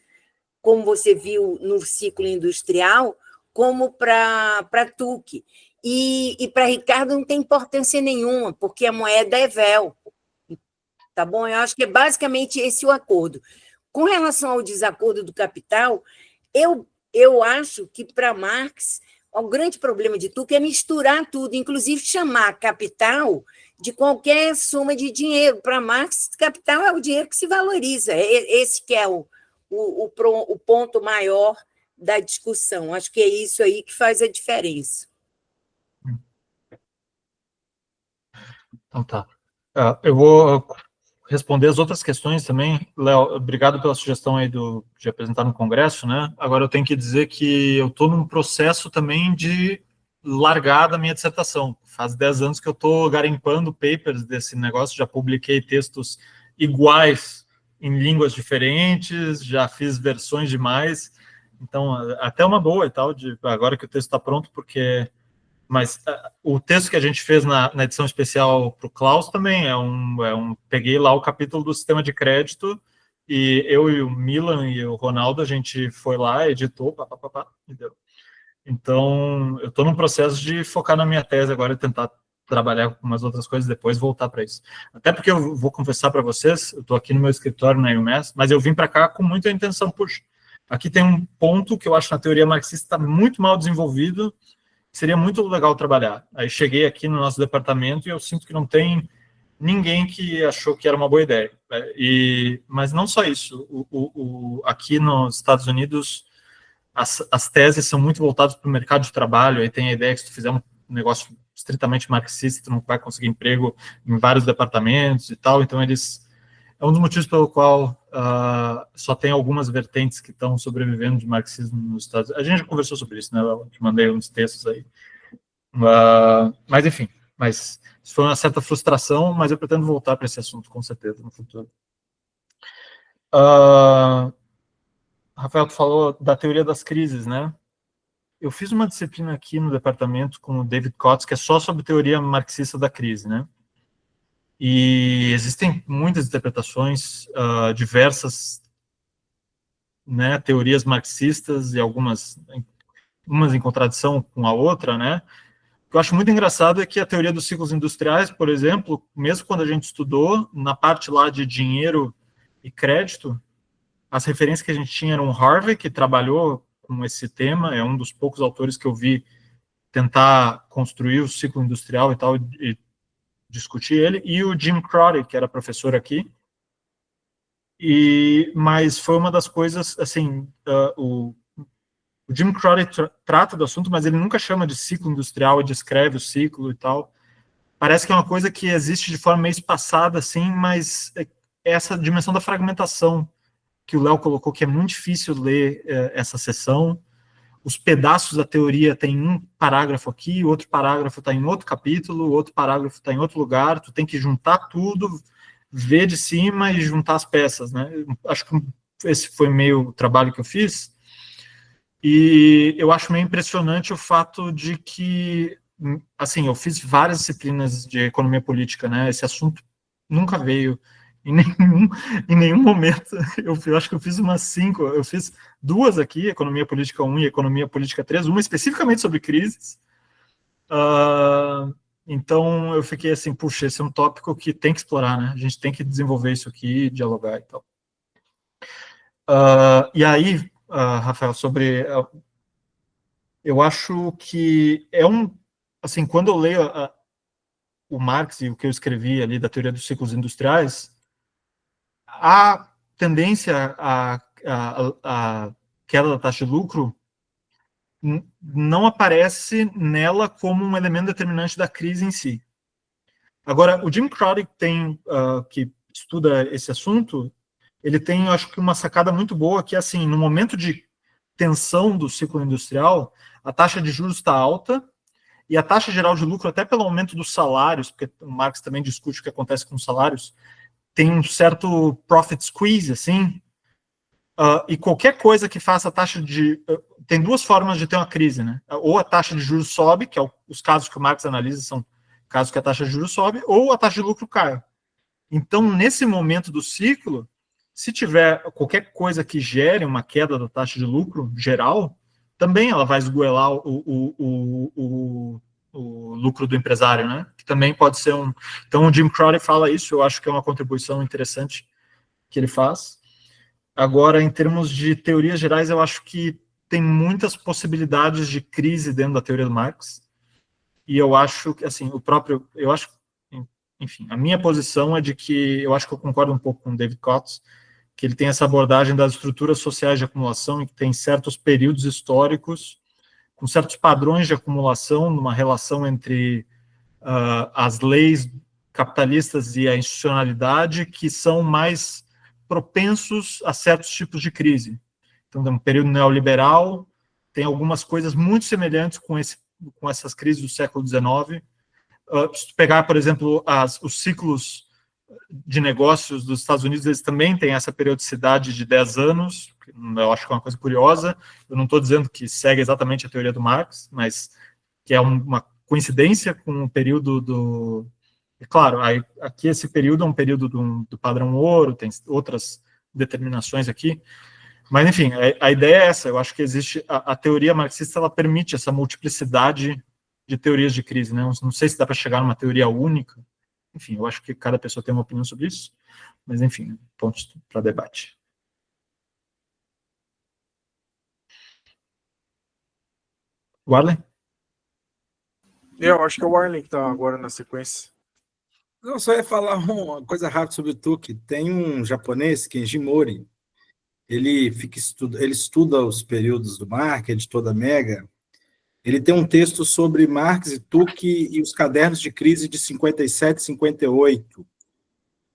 como você viu no ciclo industrial, como para Tuque. E para Ricardo não tem importância nenhuma, porque a moeda é véu. Tá bom? Eu acho que é basicamente esse o acordo. Com relação ao desacordo do capital, eu acho que, para Marx, o grande problema de Tuque é misturar tudo, inclusive chamar capital de qualquer soma de dinheiro. Para Marx, capital é o dinheiro que se valoriza. Esse que é o ponto maior da discussão. Acho que é isso aí que faz a diferença. Então tá. Eu vou responder as outras questões também. Léo, obrigado pela sugestão aí de apresentar no Congresso, né? Agora eu tenho que dizer que eu estou num processo também de largar da minha dissertação. Faz 10 anos que eu estou garimpando papers desse negócio, já publiquei textos iguais em línguas diferentes, já fiz versões demais, então até uma boa e tal, agora que o texto está pronto, porque... Mas o texto que a gente fez na edição especial para o Klaus também peguei lá o capítulo do sistema de crédito e eu e o Milan e o Ronaldo, a gente foi lá, editou, e deu. Então, eu estou num processo de focar na minha tese agora e tentar trabalhar com umas outras coisas depois, voltar para isso. Até porque eu vou confessar para vocês, eu estou aqui no meu escritório na UMass, mas eu vim para cá com muita intenção, puxa, aqui tem um ponto que eu acho na teoria marxista está muito mal desenvolvido, seria muito legal trabalhar. Aí cheguei aqui no nosso departamento e eu sinto que não tem ninguém que achou que era uma boa ideia. Mas não só isso. Aqui nos Estados Unidos, as teses são muito voltadas para o mercado de trabalho. Aí tem a ideia que se tu fizer um negócio estritamente marxista, tu não vai conseguir emprego em vários departamentos e tal. Então, é um dos motivos pelo qual só tem algumas vertentes que estão sobrevivendo de marxismo nos Estados Unidos. A gente já conversou sobre isso, né? Eu te mandei uns textos aí. Mas, enfim, isso foi uma certa frustração, mas eu pretendo voltar para esse assunto, com certeza, no futuro. Rafael, tu falou da teoria das crises, né? Eu fiz uma disciplina aqui no departamento com o David Kotz, que é só sobre teoria marxista da crise, né? E existem muitas interpretações, diversas, né, teorias marxistas e umas em contradição com a outra, né? O que eu acho muito engraçado é que a teoria dos ciclos industriais, por exemplo, mesmo quando a gente estudou, na parte lá de dinheiro e crédito, as referências que a gente tinha eram o Harvey, que trabalhou com esse tema, é um dos poucos autores que eu vi tentar construir o ciclo industrial e tal, e discutir ele, e o Jim Crotty, que era professor aqui, mas foi uma das coisas, assim, o Jim Crotty trata do assunto, mas ele nunca chama de ciclo industrial e descreve o ciclo e tal. Parece que é uma coisa que existe de forma meio espaçada, assim, mas é essa dimensão da fragmentação que o Léo colocou, que é muito difícil ler essa seção. Os pedaços da teoria tem um parágrafo aqui, outro parágrafo está em outro capítulo, outro parágrafo está em outro lugar, tu tem que juntar tudo, ver de cima e juntar as peças, né? Acho que esse foi meio o trabalho que eu fiz, e eu acho meio impressionante o fato de que, assim, eu fiz várias disciplinas de economia política, né? Esse assunto nunca veio em nenhum momento. Eu acho que eu fiz umas 5, eu fiz 2 aqui, Economia Política 1 e Economia Política 3, uma especificamente sobre crises. Então eu fiquei assim, puxa, esse é um tópico que tem que explorar, né? A gente tem que desenvolver isso aqui, dialogar e tal. E aí, Rafael, eu acho que assim, quando eu leio o Marx e o que eu escrevi ali da teoria dos ciclos industriais, a tendência à queda da taxa de lucro não aparece nela como um elemento determinante da crise em si. Agora, o Jim Crowley que estuda esse assunto, ele tem, eu acho que, uma sacada muito boa, que é assim, no momento de tensão do ciclo industrial, a taxa de juros está alta, e a taxa geral de lucro, até pelo aumento dos salários, porque o Marx também discute o que acontece com os salários, tem um certo profit squeeze, assim, e qualquer coisa que faça a taxa de... tem duas formas de ter uma crise, né? Ou a taxa de juros sobe, que é os casos que o Marx analisa são casos que a taxa de juros sobe, ou a taxa de lucro cai. Então, nesse momento do ciclo, se tiver qualquer coisa que gere uma queda da taxa de lucro geral, também ela vai esgoelar o lucro do empresário, né? Que também pode ser um... Então, o Jim Crowley fala isso, eu acho que é uma contribuição interessante que ele faz. Agora, em termos de teorias gerais, eu acho que tem muitas possibilidades de crise dentro da teoria do Marx, e eu acho que, assim, enfim, a minha posição é de que, eu acho que eu concordo um pouco com o David Coates, que ele tem essa abordagem das estruturas sociais de acumulação e que tem certos períodos históricos, com certos padrões de acumulação, numa relação entre as leis capitalistas e a institucionalidade, que são mais propensos a certos tipos de crise. Então, no período neoliberal, tem algumas coisas muito semelhantes com essas crises do século XIX. Se pegar, por exemplo, os ciclos de negócios dos Estados Unidos, eles também têm essa periodicidade de 10 anos, eu acho que é uma coisa curiosa. Eu não estou dizendo que segue exatamente a teoria do Marx, mas que é uma coincidência com o período do... Claro, aqui esse período é um período do padrão ouro, tem outras determinações aqui, mas, enfim, a ideia é essa. Eu acho que existe... A teoria marxista, ela permite essa multiplicidade de teorias de crise, né? Não sei se dá para chegar numa teoria única. Enfim, eu acho que cada pessoa tem uma opinião sobre isso, mas, enfim, pontos para debate. Warlen? Eu acho que é o Arlen que está agora na sequência. Eu só ia falar uma coisa rápida sobre o Tukey. Tem um japonês, Kenji Mori, ele estuda os períodos do Marx, editor da Mega. Ele tem um texto sobre Marx e Tukey e os cadernos de crise de 57 e 58.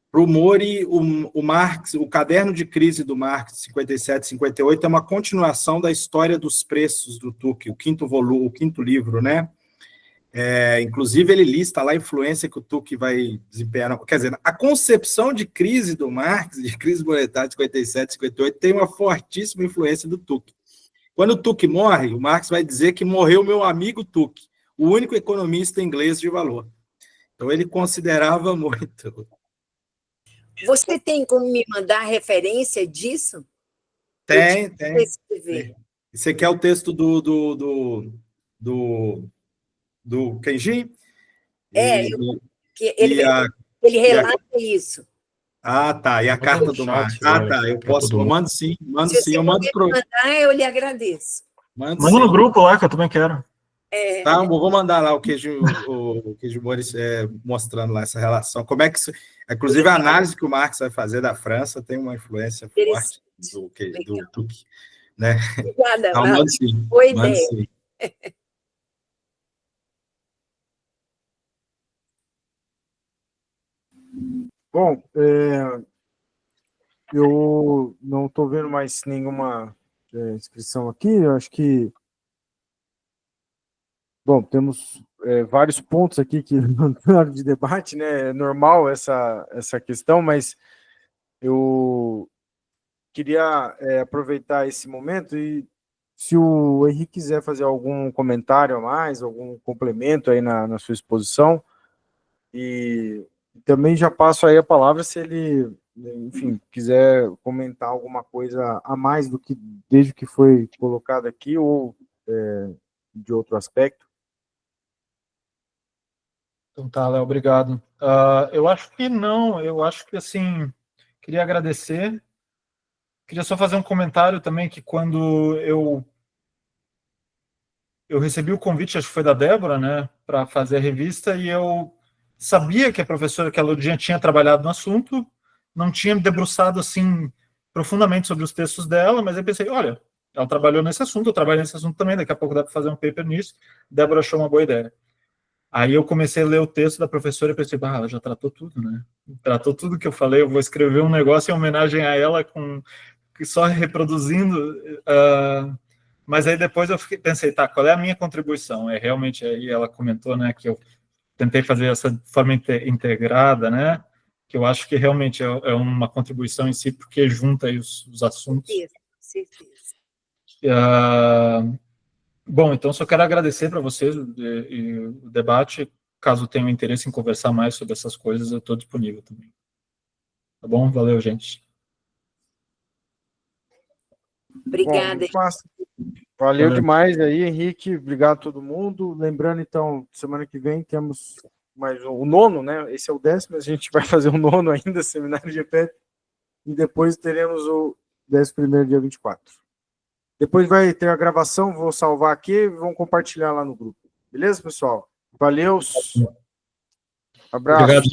Para o Mori, o caderno de crise do Marx, de 57 e 58, é uma continuação da história dos preços do Tukey, o quinto livro, né? Inclusive, ele lista lá a influência que o Tukey vai desempenhar. Quer dizer, a concepção de crise do Marx, de crise monetária de 57 e 58, tem uma fortíssima influência do Tukey. Quando o Tukey morre, o Marx vai dizer que morreu meu amigo Tukey, o único economista inglês de valor. Então, ele considerava muito. Você tem como me mandar referência disso? Tem. Ver. Você quer o texto do Kenji? Ele relata isso. Ah, tá. E a carta do Marx. Ah, tá. Eu posso. Eu mando sim. Se eu mando para mandar, eu lhe agradeço. Manda no grupo lá, que eu também quero. Tá, eu vou mandar lá o Kenji Mori mostrando lá essa relação. Como é que isso... Inclusive, a análise que o Marx vai fazer da França tem uma influência forte do Tukey, né? Obrigada. Não, mando sim. Boa ideia. Bom, eu não estou vendo mais nenhuma inscrição aqui. Eu acho que... Bom, temos vários pontos aqui que não entraram de debate, né? É normal essa questão, mas eu queria aproveitar esse momento e, se o Henrique quiser fazer algum comentário a mais, algum complemento aí na sua exposição, e também já passo aí a palavra se ele, enfim, quiser comentar alguma coisa a mais do que desde que foi colocado aqui ou de outro aspecto. Então tá, Léo, obrigado. Eu acho que não, eu acho que, assim, queria agradecer. Queria só fazer um comentário também, que quando eu recebi o convite, acho que foi da Débora, né, para fazer a revista, e eu sabia que a professora Kelodinha tinha trabalhado no assunto, não tinha me debruçado, assim, profundamente sobre os textos dela, mas eu pensei, olha, Ela trabalhou nesse assunto, eu trabalho nesse assunto também, daqui a pouco dá para fazer um paper nisso. Débora achou uma boa ideia. Aí eu comecei a ler o texto da professora e pensei, ela já tratou tudo, né? Tratou tudo que eu falei, eu vou escrever um negócio em homenagem a ela, só reproduzindo. Mas aí depois eu pensei, qual é a minha contribuição? Realmente, aí ela comentou, né, que eu tentei fazer essa forma integrada, né, que eu acho que realmente é uma contribuição em si, porque junta aí os assuntos. Certeza. Bom, então só quero agradecer para vocês o debate. Caso tenham interesse em conversar mais sobre essas coisas, eu estou disponível também. Tá bom? Valeu, gente. Obrigada. Bom, valeu demais aí, Henrique. Obrigado a todo mundo. Lembrando, então, semana que vem temos mais o nono, né? Esse é o 10º, mas a gente vai fazer o nono ainda, seminário de EPET, e depois teremos o 11º, dia 24. Depois vai ter a gravação, vou salvar aqui e vamos compartilhar lá no grupo. Beleza, pessoal? Valeu. Abraço. Obrigado.